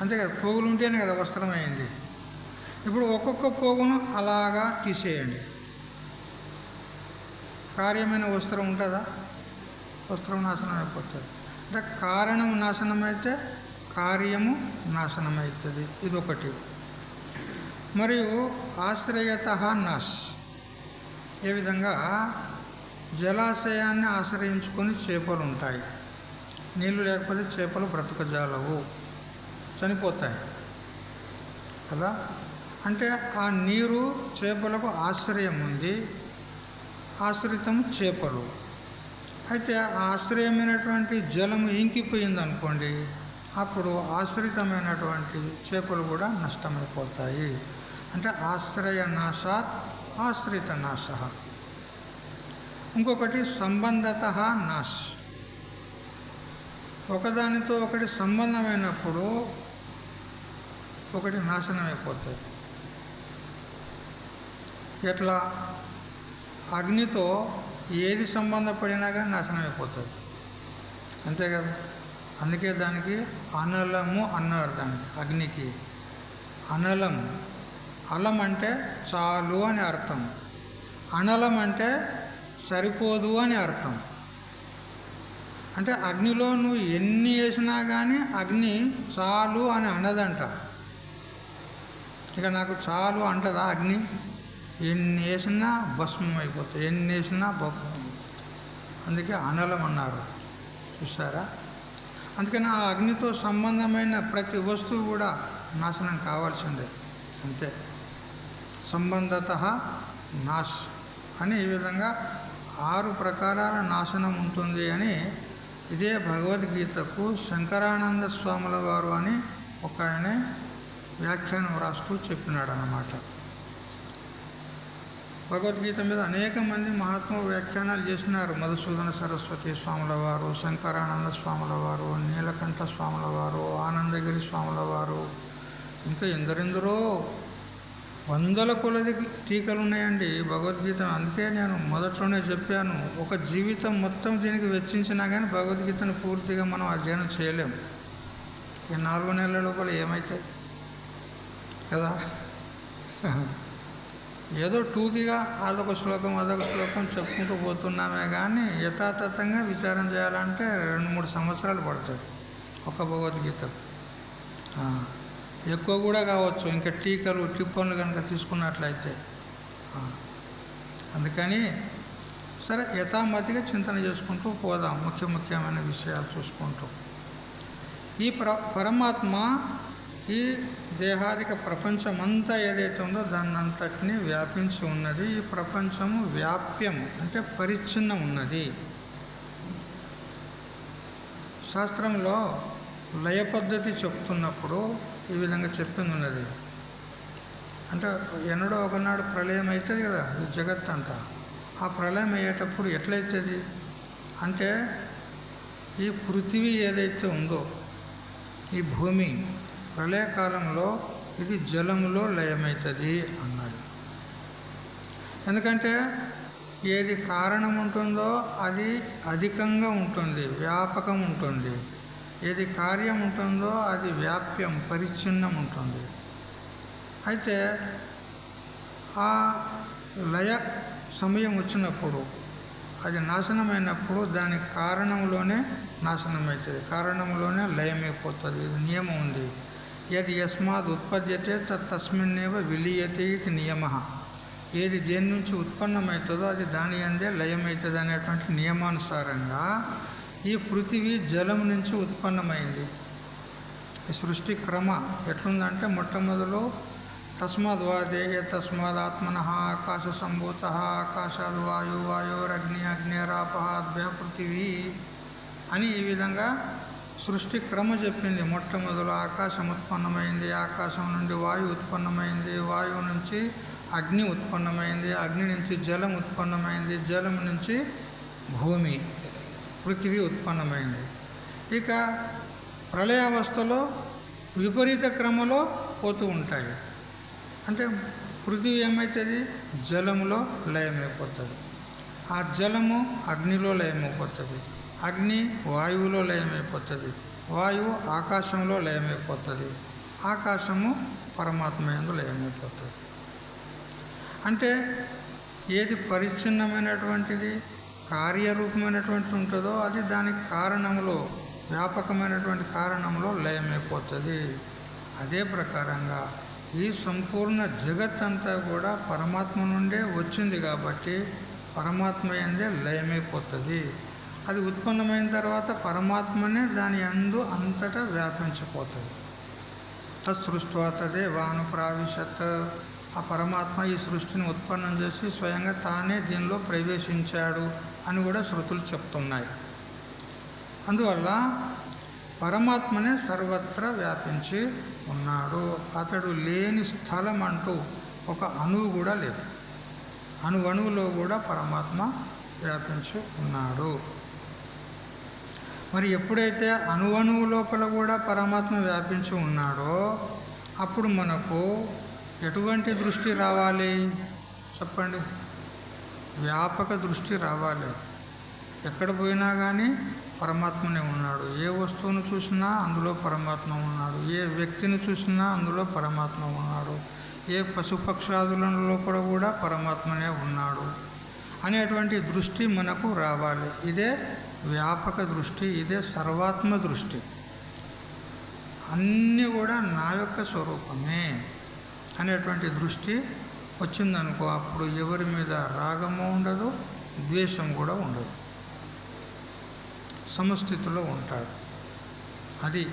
అంతే కదా. పోగులు ఉంటేనే కదా వస్త్రం అయింది. ఇప్పుడు ఒక్కొక్క పోగును అలాగా తీసేయండి, కార్యమైన వస్త్రం ఉంటుందా? వస్త్రం నాశనం అయిపోతుంది. అంటే కారణం నాశనమైతే కార్యము నాశనమవుతుంది. ఇదొకటి. మరియు ఆశ్రయతః నాశ్. ఏ విధంగా? జలాశయాన్ని ఆశ్రయించుకొని చేపలు ఉంటాయి, నీళ్ళు లేకపోతే చేపలు బ్రతకజాలవు, చనిపోతాయి కదా. అంటే ఆ నీరు చేపలకు ఆశ్రయం ఉంది, ఆశ్రితం చేపలు. అయితే ఆ ఆశ్రయమైనటువంటి జలము ఇంకిపోయింది అనుకోండి, అప్పుడు ఆశ్రితమైనటువంటి చేపలు కూడా నష్టమైపోతాయి. అంటే ఆశ్రయ నాశాత్ ఆశ్రిత నాశ. ఇంకొకటి సంబంధతః నాశ్. ఒకదానితో ఒకటి సంబంధమైనప్పుడు ఒకటి నాశనం అయిపోతుంది. ఎట్లా? అగ్నితో ఏది సంబంధపడినా కానీ నాశనం అయిపోతుంది, అంతే కదా. అందుకే దానికి అనలము అన్నారు. దానికి అగ్నికి అనలం. అలం అంటే చాలు అని అర్థం, అనలం అంటే సరిపోదు అని అర్థం. అంటే అగ్నిలో నువ్వు ఎన్ని వేసినా కానీ అగ్ని చాలు అని అనదంట. ఇక నాకు చాలు అంటదా అగ్ని? ఎన్ని వేసినా భస్మం అయిపోతుంది, ఎన్ని వేసినా అందుకే అనలం అన్నారు. చూసారా? అందుకని ఆ అగ్నితో సంబంధమైన ప్రతి వస్తువు కూడా నాశనం కావాల్సిందే, అంతే. సంబంధత నాశ్ అని ఈ విధంగా 6 ప్రకారాల నాశనం ఉంటుంది అని ఇదే భగవద్గీతకు శంకరానంద స్వాముల వారు అని ఒక ఆయన వ్యాఖ్యానం రాస్తూ చెప్పినాడు అన్నమాట. భగవద్గీత మీద అనేక మంది మహాత్ములు వ్యాఖ్యానాలు చేసినారు. మధుసూదన సరస్వతి స్వాముల వారు, శంకరానంద స్వాముల వారు, నీలకంఠ స్వాముల వారు, ఆనందగిరి స్వాముల వారు, ఇంకా ఎందరెందరో వందల కొలది టీకలు ఉన్నాయండి భగవద్గీత. అందుకే నేను మొదట్లోనే చెప్పాను, ఒక జీవితం మొత్తం దీనికి వెచ్చించినా కానీ భగవద్గీతను పూర్తిగా మనం అధ్యయనం చేయలేము. ఈ 4 నెలల లోపల ఏమైతే కదా, ఏదో టూకిగా అదొక శ్లోకం చెప్పుకుంటూ పోతున్నామే కానీ యథాతథంగా విచారం చేయాలంటే 2-3 సంవత్సరాలు పడుతుంది ఒక భగవద్గీతకు. ఎక్కువ కూడా కావచ్చు, ఇంకా టీకలు టిప్పన్లు కనుక తీసుకున్నట్లయితే. అందుకని సరే యథామతిగా చింతన చేసుకుంటూ పోదాం, ముఖ్యమైన విషయాలు చూసుకుంటూ. ఈ పరమాత్మ ఈ దేహాదిక ప్రపంచమంతా ఏదైతే ఉందో దాన్నంతటినీ వ్యాపించి ఉన్నది. ఈ ప్రపంచము వ్యాప్యం అంటే పరిచ్ఛిన్నం ఉన్నది. శాస్త్రంలో లయ పద్ధతి చెప్తున్నప్పుడు ఈ విధంగా చెప్పింది ఉన్నది. అంటే ఎన్నడో ఒకనాడు ప్రళయం అవుతుంది కదా ఈ జగత్తంతా. ఆ ప్రళయం అయ్యేటప్పుడు ఎట్లయితుంది అంటే ఈ పృథివీ ఏదైతే ఉందో ఈ భూమి ప్రళయకాలంలో ఇది జలములో లయమవుతుంది అన్నాడు. ఎందుకంటే ఏది కారణం ఉంటుందో అది అధికంగా ఉంటుంది, వ్యాపకం ఉంటుంది. ఏది కార్యం ఉంటుందో అది వ్యాప్యం పరిచ్ఛిన్నం ఉంటుంది. అయితే ఆ లయ సమయం వచ్చినప్పుడు అది నాశనమైనప్పుడు దాని కారణంలోనే నాశనమవుతుంది, కారణంలోనే లయమైపోతుంది. ఇది నియమం ఉంది. యది యస్మాద్ ఉత్పద్యతే తస్మిన్నేవ విలీయతే ఇది నియమ. ఏది దేని నుంచి ఉత్పన్నమవుతుందో అది దాని అందే లయమవుతుంది అనేటువంటి నియమానుసారంగా ఈ పృథివీ జలం నుంచి ఉత్పన్నమైంది. ఈ సృష్టి క్రమ ఎట్లుందంటే మొట్టమొదలు తస్మాద్ వా దేహే తస్మాద్ ఆత్మన ఆకాశ సంభూత ఆకాశాద్ వాయు వాయోరగ్ని అగ్నిరాపహాద్భ్య పృథివీ అని ఈ విధంగా సృష్టి క్రమ చెప్పింది. మొట్టమొదలు ఆకాశం ఉత్పన్నమైంది, ఆకాశం నుండి వాయువు ఉత్పన్నమైంది, వాయువు నుంచి అగ్ని ఉత్పన్నమైంది, అగ్ని నుంచి జలం ఉత్పన్నమైంది, జలం నుంచి భూమి పృథివీ ఉత్పన్నమైంది. ఇక ప్రళయావస్థలో విపరీత క్రమంలో పోతూ ఉంటాయి. అంటే పృథివీ ఏమవుతుంది, జలములో లయమైపోతుంది, ఆ జలము అగ్నిలో లయమైపోతుంది, అగ్ని వాయువులో లయమైపోతుంది, వాయువు ఆకాశంలో లయమైపోతుంది, ఆకాశము పరమాత్మ యందు లయమైపోతుంది. అంటే ఏది పరిచ్ఛిన్నమైనటువంటిది కార్యరూపమైనటువంటి ఉంటుందో అది దానికి కారణంలో వ్యాపకమైనటువంటి కారణంలో లయమైపోతుంది. అదే ప్రకారంగా ఈ సంపూర్ణ జగత్తంతా కూడా పరమాత్మ నుండే వచ్చింది కాబట్టి పరమాత్మ యందే లయమైపోతుంది. అది ఉత్పన్నమైన తర్వాత పరమాత్మనే దాని యందు అంతటా వ్యాపించిపోతుంది. తత్సృష్ట్వా తదేవానుప్రావిశత్. ఆ పరమాత్మ ఈ సృష్టిని ఉత్పన్నం చేసి స్వయంగా తానే దీనిలో ప్రవేశించాడు అని కూడా శృతులు చెప్తున్నాయి. అందువల్ల పరమాత్మనే సర్వత్రా వ్యాపించి ఉన్నాడు. అతడు లేని స్థలం అంటూ ఒక అణువు కూడా లేదు. అణువులో కూడా పరమాత్మ వ్యాపించి ఉన్నాడు. మరి ఎప్పుడైతే అణువు లోపల కూడా పరమాత్మ వ్యాపించి ఉన్నాడో అప్పుడు మనకు ఎటువంటి దృష్టి రావాలి చెప్పండి? వ్యాపక దృష్టి రావాలి. ఎక్కడ పోయినా కానీ పరమాత్మనే ఉన్నాడు. ఏ వస్తువును చూసినా అందులో పరమాత్మ ఉన్నాడు, ఏ వ్యక్తిని చూసినా అందులో పరమాత్మ ఉన్నాడు, ఏ పశుపక్షాదుల లోపల కూడా పరమాత్మనే ఉన్నాడు అనేటువంటి దృష్టి మనకు రావాలి. ఇదే వ్యాపక దృష్టి, ఇదే సర్వాత్మ దృష్టి. అన్నీ కూడా నా యొక్క స్వరూపమే అనేటువంటి దృష్టి వచ్చిందనుకో అప్పుడు ఎవరి మీద రాగము ఉండదు, ద్వేషం కూడా ఉండదు, సమస్థితిలో ఉంటాడు. అది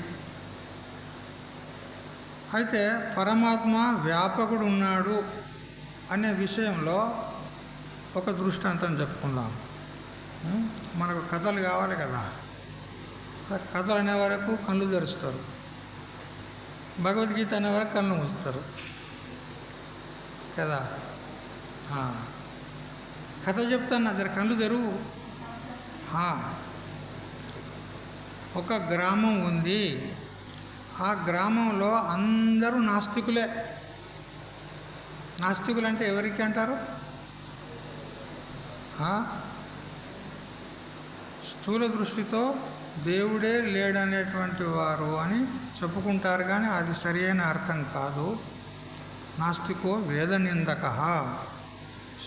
అయితే పరమాత్మ వ్యాపకుడు ఉన్నాడు అనే విషయంలో ఒక దృష్టాంతం చెప్పుకుందాం. మనకు కథలు కావాలి కదా. కథలు అనే వరకు కళ్ళు తెరుస్తారు, భగవద్గీత అనే వరకు కళ్ళు మూస్తారు కదా. కథ చెప్తాను, జర కళ్ళు తెరువు. ఒక గ్రామం ఉంది. ఆ గ్రామంలో అందరూ నాస్తికులే. నాస్తికులు అంటే ఎవరికి అంటారు? స్థూల దృష్టితో దేవుడే లేడనేటువంటి వారు అని చెప్పుకుంటారు, కానీ అది సరైన అర్థం కాదు. నాస్తికో వేద నిందక.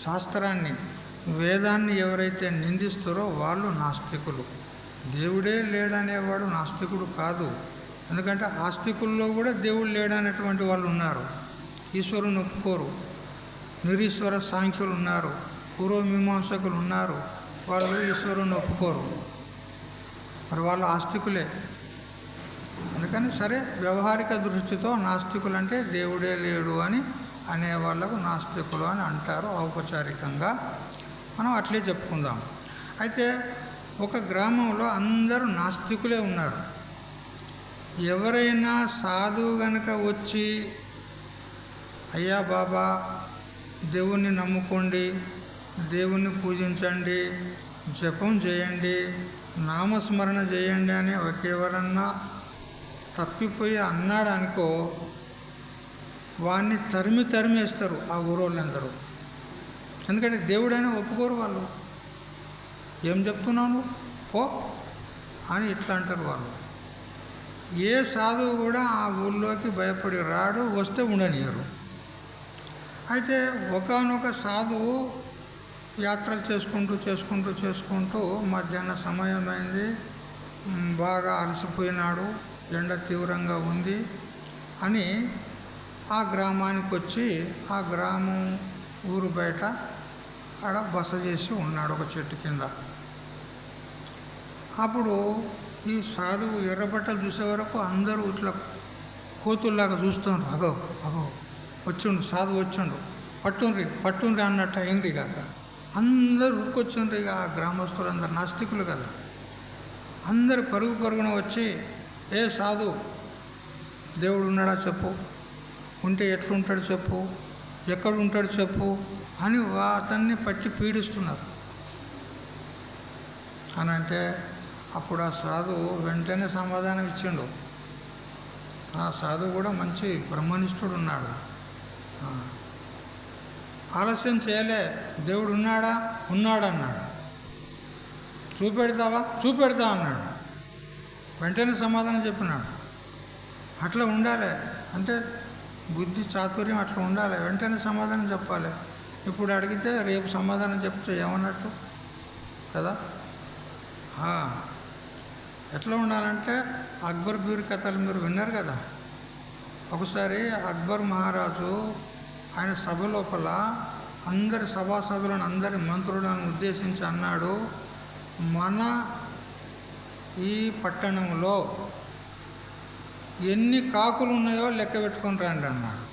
శాస్త్రాన్ని, వేదాన్ని ఎవరైతే నిందిస్తారో వాళ్ళు నాస్తికులు. దేవుడే లేడనేవాడు నాస్తికుడు కాదు. ఎందుకంటే ఆస్తికుల్లో కూడా దేవుడు లేడనేటువంటి వాళ్ళు ఉన్నారు. ఈశ్వరుని ఒప్పుకోరు. నిరీశ్వర సాంఖ్యులు ఉన్నారు, పూర్వమీమాంసకులు ఉన్నారు, వాళ్ళు ఈశ్వరుని ఒప్పుకోరు. మరి వాళ్ళు ఆస్తికులే. అందుకని సరే, వ్యవహారిక దృష్టితో నాస్తికులు అంటే దేవుడే లేడు అని అనేవాళ్ళకు నాస్తికులు అని అంటారు. ఔపచారికంగా మనం అట్లే చెప్పుకుందాం. అయితే ఒక గ్రామంలో అందరూ నాస్తికులే ఉన్నారు. ఎవరైనా సాధువు గనక వచ్చి, అయ్యా బాబా దేవుణ్ణి నమ్ముకోండి, దేవుణ్ణి పూజించండి, జపం చేయండి, నామస్మరణ చేయండి అని ఎవరన్నా తప్పిపోయి అన్నాడు అనుకో, వాడిని తరిమేస్తారు ఆ ఊరోళ్ళందరూ. ఎందుకంటే దేవుడైనా ఒప్పుకోరు వాళ్ళు. ఏం చెప్తున్నాను పో అని ఇట్లా అంటారు వాళ్ళు. ఏ సాధువు కూడా ఆ ఊళ్ళోకి భయపడి రాడు, వస్తే ఉండనియరు. అయితే ఒకానొక సాధువు యాత్రలు చేసుకుంటూ మధ్యాహ్న సమయం అయింది, బాగా అలసిపోయినాడు, ఎండ తీవ్రంగా ఉంది అని ఆ గ్రామానికి వచ్చి, ఆ గ్రామం ఊరు బయట ఆడ బస చేసి ఉన్నాడు ఒక చెట్టు కింద. అప్పుడు ఈ సాధువు ఎర్రబట్టలు చూసే వరకు అందరూ ఇట్లా కోతుల్లాగా చూస్తున్నారు. అగో వచ్చిండు సాధువు, వచ్చిండు, పట్టుండ్రి అన్నట్టు అయింది కాక అందరూ ఉరికొచ్చిండ్రు. ఇక ఆ గ్రామస్తులు అందరు నాస్తికులు కదా, అందరు పరుగున వచ్చి, ఏ సాధు, దేవుడు ఉన్నాడా చెప్పు, ఉంటే ఎట్లుంటాడు చెప్పు, ఎక్కడ ఉంటాడు చెప్పు అని అతన్ని పట్టి పీడిస్తున్నారు. అని అంటే అప్పుడు ఆ సాధువు వెంటనే సమాధానం ఇచ్చిండు. ఆ సాధువు కూడా మంచి బ్రహ్మనిష్ఠుడు ఉన్నాడు. ఆలస్యం చేయలే, దేవుడు ఉన్నాడన్నాడు. చూపెడతా అన్నాడు. వెంటనే సమాధానం చెప్పినాడు. అట్లా ఉండాలి, అంటే బుద్ధి చాతుర్యం అట్లా ఉండాలి. వెంటనే సమాధానం చెప్పాలి. ఇప్పుడు అడిగితే రేపు సమాధానం చెప్తే ఏమన్నట్టు కదా. ఎట్లా ఉండాలంటే అక్బర్ బీర్ కథలు మీరు విన్నారు కదా. ఒకసారి అక్బర్ మహారాజు ఆయన సభ లోపల అందరి సభాసదులను, అందరి మంత్రులను ఉద్దేశించి అన్నాడు, మన ఈ పట్టణంలో ఎన్ని కాకులు ఉన్నాయో లెక్క పెట్టుకొని రండి అన్నాడు.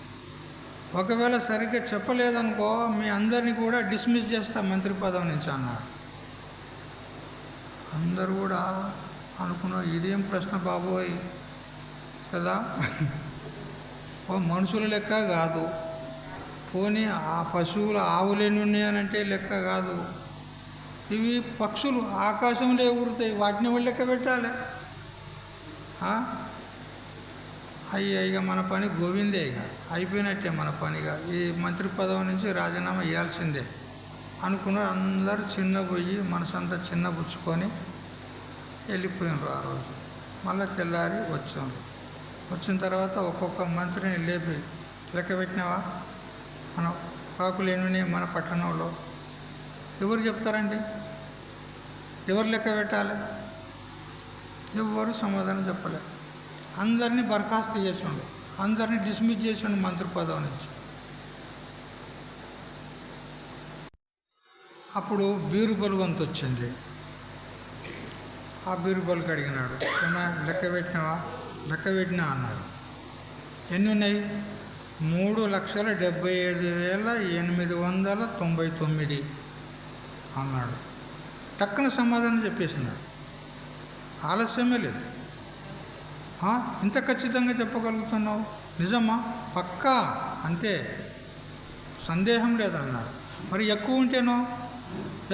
ఒకవేళ సరిగ్గా చెప్పలేదనుకో మీ అందరినీ కూడా డిస్మిస్ చేస్తా మంత్రి పదవి నుంచి అన్నాడు. అందరూ కూడా అనుకున్నారు, ఇదేం ప్రశ్న బాబోయ్ కదా, ఓ మనుషుల లెక్క కాదు, పోనీ ఆ పశువులు ఆవులు ఎన్ని ఉన్నాయనంటే లెక్క కాదు, ఇవి పక్షులు ఆకాశంలో ఎగురుతాయి, వాటిని వాళ్ళు లెక్క పెట్టాలి. ఇక మన పని గోవిందే, ఇక అయిపోయినట్టే మన పనిగా, ఈ మంత్రి పదవి నుంచి రాజీనామా ఇవ్వాల్సిందే అనుకున్నారు. అందరూ చిన్నపోయి మనసంతా చిన్నపుచ్చుకొని వెళ్ళిపోయినారు. ఆ రోజు మళ్ళీ తెల్లారి వచ్చిన తర్వాత ఒక్కొక్క మంత్రిని లేపి, లెక్క పెట్టినావా మన కాకులు ఎన్ని మన పట్టణంలో? ఎవరు చెప్తారండి? ఎవరు లెక్క పెట్టాలి? ఎవరు సమాధానం చెప్పలే. అందరినీ బర్ఖాస్తు చేసిండు, అందరినీ డిస్మిస్ చేసిండు మంత్రి పదవి నుంచి. అప్పుడు బీరుబల్ వంతు వచ్చింది. ఆ బీరుబల్కి అడిగినాడు, ఏమా లెక్క పెట్టినా అన్నాడు. ఎన్ని ఉన్నాయి? 3,75,899 అన్నాడు. టక్కున సమాధానం చెప్పేసినాడు. ఆలస్యమే లేదు. ఇంత ఖచ్చితంగా చెప్పగలుగుతున్నావు? నిజమా? పక్కా, అంతే, సందేహం లేదన్నాడు. మరి ఎక్కువ ఉంటేనో?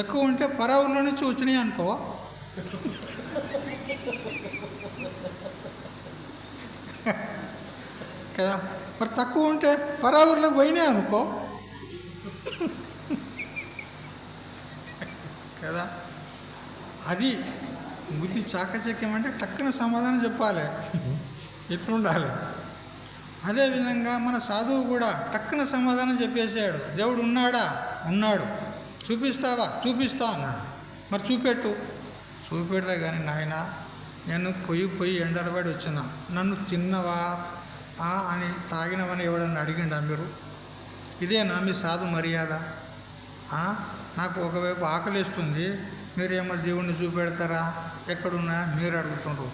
ఎక్కువ ఉంటే పరావుల్లో నుంచి వచ్చినాయి అనుకో. కదా. మరి తక్కువ ఉంటే పరావుర్లకు పోయినాయి అనుకో. కదా. అది బుద్ధి చాకచక్యం అంటే టక్కున సమాధానం చెప్పాలి. ఎట్లుండాలి? అదేవిధంగా మన సాధువు కూడా టక్కున సమాధానం చెప్పేశాడు. దేవుడు ఉన్నాడా? ఉన్నాడు. చూపిస్తావా? చూపిస్తా అన్నాడు. మరి చూపెట్టు. చూపెడతా కానీ నాయన, నేను పొయ్యి ఎండలబడి వచ్చిన, నన్ను తిన్నవా అని తాగినవని ఎవడన్నా అడిగిండా మీరు? ఇదేనా మీ సాధు మర్యాద? నాకు ఒకవైపు ఆకలిస్తుంది, మీరేమో దేవుణ్ణి చూపెడతారా? ఎక్కడున్నా మీరు అడుగుతుండ్రు.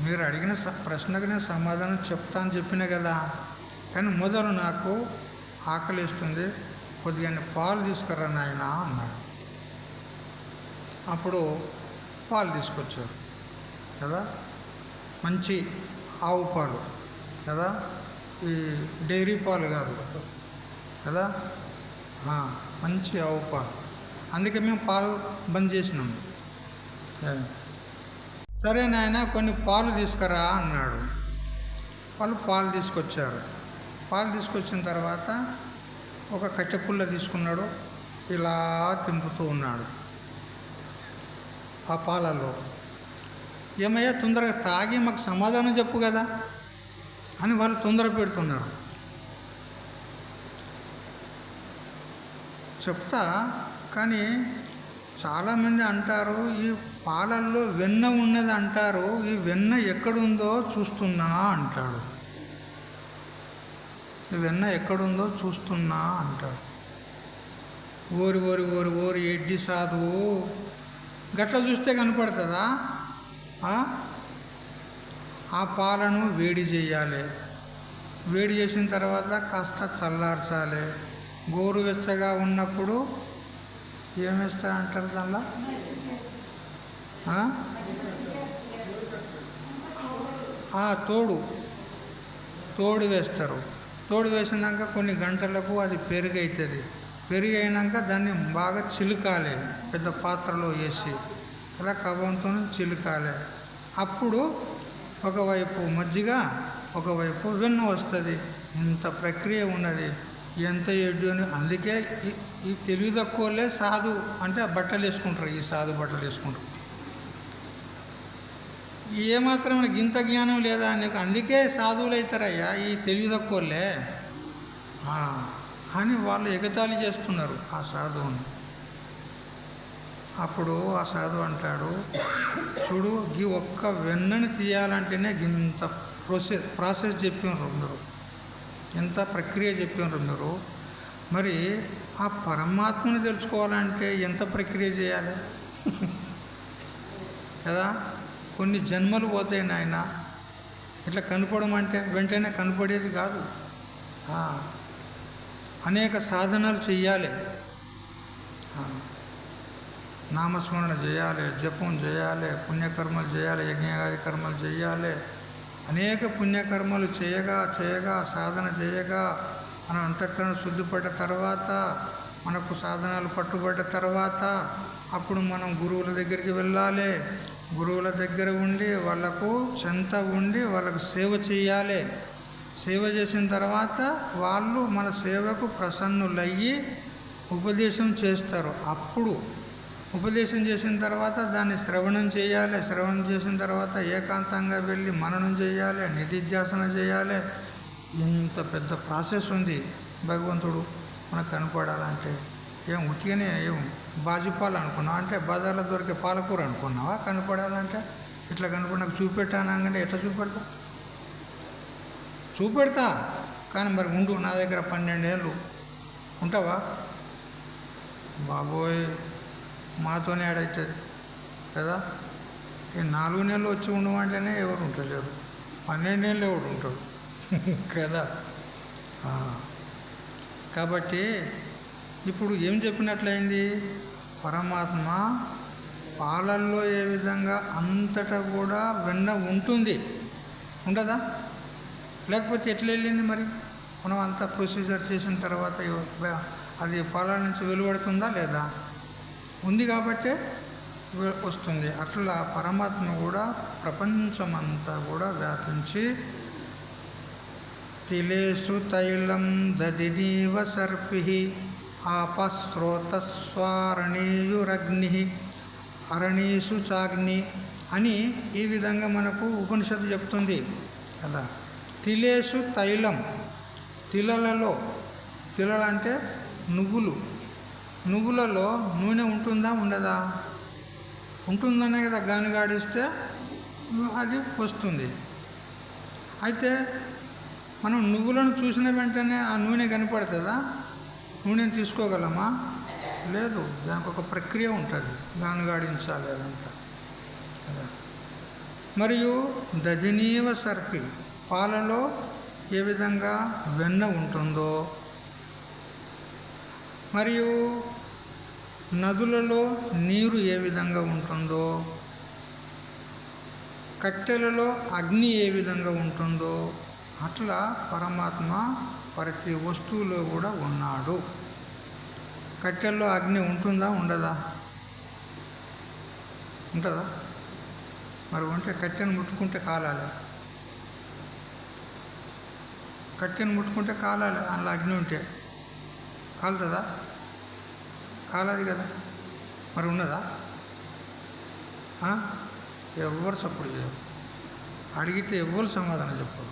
మీరు అడిగిన ప్రశ్నకు నేను సమాధానం చెప్తాను చెప్పిన కదా. కానీ మొదలు నాకు ఆకలిస్తుంది, కొద్దిగా పాలు తీసుకురా నాయన అన్నాడు. అప్పుడు పాలు తీసుకొచ్చారు కదా. మంచి ఆవు పాలు కదా, ఈ డైరీ పాలు కాదు కదా, మంచి ఆవు పాలు. అందుకే మేము పాలు బంద్ చేసినాము. సరే నాయన, కొన్ని పాలు తీసుకురా అన్నాడు. వాళ్ళు పాలు తీసుకొచ్చారు. పాలు తీసుకొచ్చిన తర్వాత ఒక కట్టెపుల్ల తీసుకున్నాడు, ఇలా తింపుతూ ఉన్నాడు ఆ పాలల్లో. ఏమయ్యా, తొందరగా తాగి మాకు సమాధానం చెప్పు కదా అని వాళ్ళు తొందర పెడుతున్నారు. చెప్తా, కానీ చాలామంది అంటారు ఈ పాలల్లో వెన్న ఉన్నది అంటారు. ఈ వెన్న ఎక్కడుందో చూస్తున్నా అంటాడు. ఈ వెన్న ఎక్కడుందో చూస్తున్నా అంటాడు. ఓరి ఓరి ఓరి ఓరి ఎడ్డి సాధువు, గట్ల చూస్తే కనపడుతుందా? ఆ పాలను వేడి చేయాలి. వేడి చేసిన తర్వాత కాస్త చల్లార్చాలి. గోరువెచ్చగా ఉన్నప్పుడు ఏమేస్తారంటారు దానిలో? తోడు వేస్తారు. తోడు వేసినాక కొన్ని గంటలకు అది పెరుగు అవుతుంది. పెరుగు అయినాక దాన్ని బాగా చిలుకాలి, పెద్ద పాత్రలో వేసి అలా కవ్వంతో చిలుకాలి. అప్పుడు ఒకవైపు మజ్జిగ, ఒకవైపు వెన్న వస్తుంది. ఇంత ప్రక్రియ ఉన్నది. ఎంత ఎడ్డు అని. అందుకే ఈ తెలివి తక్కువలే సాధు అంటే బట్టలు వేసుకుంటారు. ఈ సాధు బట్టలు వేసుకుంటారు. ఏమాత్రం మనకి ఇంత జ్ఞానం లేదా నీకు? అందుకే సాధువులు అవుతారయ్యా ఈ తెలివి తక్కువలే అని వాళ్ళు ఎగతాళి చేస్తున్నారు ఆ సాధువుని. అప్పుడు ఆ సాధువు అంటాడు, చూడు, ఈ ఒక్క వెన్నని తీయాలంటేనే ఇంత ప్రాసెస్ చెప్పినారు మీరు, ఎంత ప్రక్రియ చెప్పినారు మీరు. మరి ఆ పరమాత్మని తెలుసుకోవాలంటే ఎంత ప్రక్రియ చేయాలి కదా. కొన్ని జన్మలు పోతాయి నాయన. ఇట్లా కనపడమంటే వెంటనే కనపడేది కాదు. అనేక సాధనలు చెయ్యాలి. నామస్మరణ చేయాలి, జపం చేయాలి, పుణ్యకర్మలు చేయాలి, యజ్ఞాది కర్మలు చేయాలి. అనేక పుణ్యకర్మలు చేయగా సాధన చేయగా మన అంతఃకరణ శుద్ధిపడ్డ తర్వాత, మనకు సాధనాలు పట్టుబడ్డ తర్వాత అప్పుడు మనం గురువుల దగ్గరికి వెళ్ళాలి. గురువుల దగ్గర ఉండి వాళ్ళకు చెంత ఉండి వాళ్ళకు సేవ చేయాలి. సేవ చేసిన తర్వాత వాళ్ళు మన సేవకు ప్రసన్నులయ్యి ఉపదేశం చేస్తారు. అప్పుడు ఉపదేశం చేసిన తర్వాత దాన్ని శ్రవణం చేయాలి. శ్రవణం చేసిన తర్వాత ఏకాంతంగా వెళ్ళి మననం చేయాలి, నిధిధ్యాసన చేయాలి. ఇంత పెద్ద ప్రాసెస్ ఉంది. భగవంతుడు మనకు కనపడాలంటే ఏం ఉట్టిగానే ఏం బాజుపాలు అనుకున్నావా? అంటే బజార్లో దొరికే పాలకూర అనుకున్నావా? కనపడాలంటే ఇట్లా కనపడి నాకు చూపెట్టానంటే ఎట్లా చూపెడతా కానీ మరి ఉండు, నా దగ్గర 12 ఏళ్ళు ఉంటావా? బాబోయ్, మాతోనే ఆడవుతుంది కదా. ఈ 4 నెలలు వచ్చి ఉండమంటేనే ఎవరు ఉంటలేరు. 12 ఏళ్ళు ఎవడు ఉంటాడు? కదా. ఆ. కాబట్టి ఇప్పుడు ఏం చెప్పినట్లయింది? పరమాత్మ పాలల్లో ఏ విధంగా అంతటా కూడా వెన్న ఉంటుంది, ఉండదా? లేకపోతే ఎట్లా వెళ్ళింది మరి? మనం అంతా ప్రొసీజర్ చేసిన తర్వాత అది పాల నుంచి వెలువడుతుందా లేదా? ఉంది కాబట్టే వస్తుంది. అట్లా పరమాత్మ కూడా ప్రపంచమంతా కూడా వ్యాపించి తిలేషు తైలం దదినీవ సర్పి ఆపస్రోతస్వారణీయురగ్ని అరణీషు చాగ్ని అని ఈ విధంగా మనకు ఉపనిషత్తు చెప్తుంది కదా. తిలేషు తైలం, తిలలలో, తిలలంటే నువ్వులు, నువ్వులలో నూనె ఉంటుందా ఉండదా? ఉంటుందనే కదా గానిగాడిస్తే అది వస్తుంది. అయితే మనం నువ్వులను చూసిన వెంటనే ఆ నూనె కనపడుతుందా? నూనెను తీసుకోగలమా? లేదు. దానికి ఒక ప్రక్రియ ఉంటుంది, గానుగాడించాలి అదంతా కదా. మరియు దజనీవ సర్పి, పాలలో ఏ విధంగా వెన్న ఉంటుందో, మరియు నదులలో నీరు ఏ విధంగా ఉంటుందో, కట్టెలలో అగ్ని ఏ విధంగా ఉంటుందో, అట్లా పరమాత్మ ప్రతి వస్తువులో కూడా ఉన్నాడు. కట్టెల్లో అగ్ని ఉంటుందా ఉండదా? ఉంటుందా? మరి ఉంటే కట్టెను ముట్టుకుంటే కాలాలి, కట్టెను ముట్టుకుంటే కాలాలి. అందులో అగ్ని ఉంటే కాలుతుందా? కాలాది కదా. మరి ఉన్నదా? ఎవ్వరు సపోర్ట్ చేయరు. అడిగితే ఎవ్వరు సమాధానం చెప్పరు.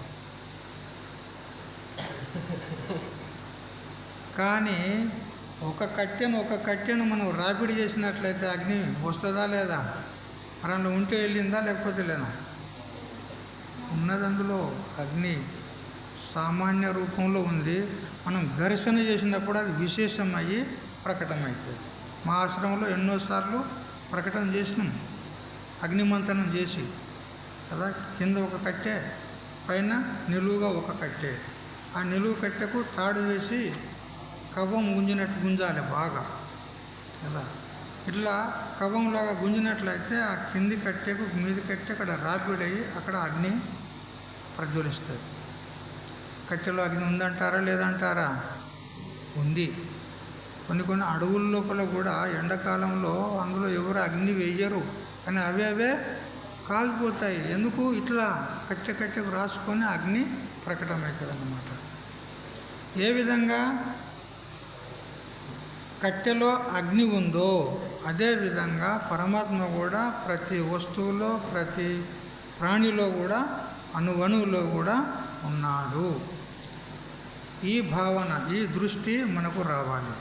కానీ ఒక కట్టెను మనం రాపిడి చేసినట్లయితే అగ్ని వస్తుందా లేదా? మరి అందులో ఉంటే వెళ్ళిందా లేకపోతే లేదా? ఉన్నది. అందులో అగ్ని సామాన్య రూపంలో ఉంది. మనం ఘర్షణ చేసినప్పుడు అది విశేషమయ్యి ప్రకటమవుతుంది. మా ఆశ్రమంలో ఎన్నోసార్లు ప్రకటన చేసినాం, అగ్నిమంతనం చేసి కదా. కింద ఒక కట్టె, పైన నిలువుగా ఒక కట్టె. ఆ నిలువు కట్టెకు తాడు వేసి కవ్వం గుంజినట్టు గుంజాలి బాగా కదా. ఇట్లా కవ్వంలాగా గుంజినట్లయితే ఆ కింది కట్టెకు మీది కట్టె అక్కడ రాపిడయ్యి అక్కడ అగ్ని ప్రజ్వలిస్తుంది. కట్టెలో అగ్ని ఉందంటారా లేదంటారా? ఉంది. కొన్ని అడవుల లోపల కూడా ఎండాకాలంలో అందులో ఎవరు అగ్ని వేయరు, కానీ అవే కాలిపోతాయి. ఎందుకు? ఇట్లా కట్టెకు రాసుకొని అగ్ని ప్రకటమవుతుంది అన్నమాట. ఏ విధంగా కట్టెలో అగ్ని ఉందో అదేవిధంగా పరమాత్మ కూడా ప్రతి వస్తువులో, ప్రతి ప్రాణిలో కూడా, అణువణువులో కూడా ఉన్నాడు. ఈ భావన, ఈ దృష్టి మనకు రావాలి.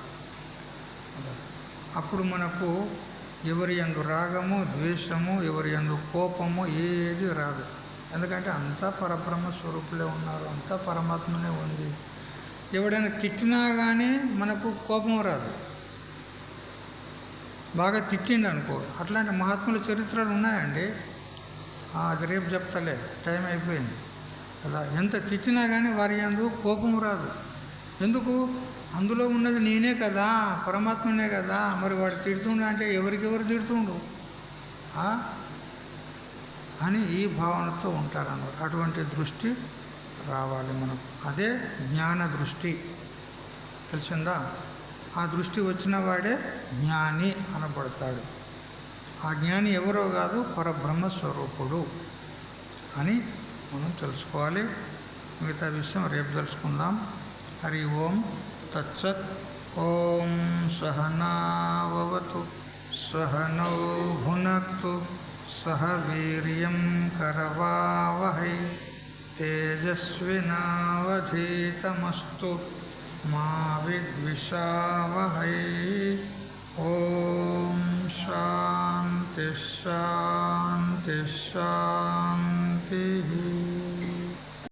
అప్పుడు మనకు ఎవరి యందు రాగము, ద్వేషము, ఎవరి యందు కోపము ఏది రాదు. ఎందుకంటే అంతా పరబ్రహ్మ స్వరూపులే ఉన్నారు, అంతా పరమాత్మనే ఉంది. ఎవడైనా తిట్టినా కానీ మనకు కోపం రాదు. బాగా తిట్టిండు అనుకో, అట్లాంటి మహాత్ముల చరిత్రలు ఉన్నాయండి. అది రేపు చెప్తలే, టైం అయిపోయింది కదా. ఎంత తిట్టినా కానీ వారి యందు కోపం రాదు. ఎందుకు? అందులో ఉన్నది నేనే కదా, పరమాత్మనే కదా. మరి వాడు తిడుతుండు అంటే ఎవరికెవరు తిడుతుండు అని ఈ భావనతో ఉంటారన్నమాట. అటువంటి దృష్టి రావాలి మనకు. అదే జ్ఞాన దృష్టి, తెలిసిందా? ఆ దృష్టి వచ్చిన వాడే జ్ఞాని అనబడతాడు. ఆ జ్ఞాని ఎవరో కాదు, పరబ్రహ్మ స్వరూపుడు అని మనం తెలుసుకోవాలి. మిగతా విషయం రేపు తెలుసుకుందాం. హరి ఓం తత్సత్. ఓం సహనావతు సహనౌ భునక్తు సహ వీర్యం కరవావహై తేజస్వినావధీతమస్తు మా విద్విషావహై. ఓం శాంతి శాంతి శాంతి.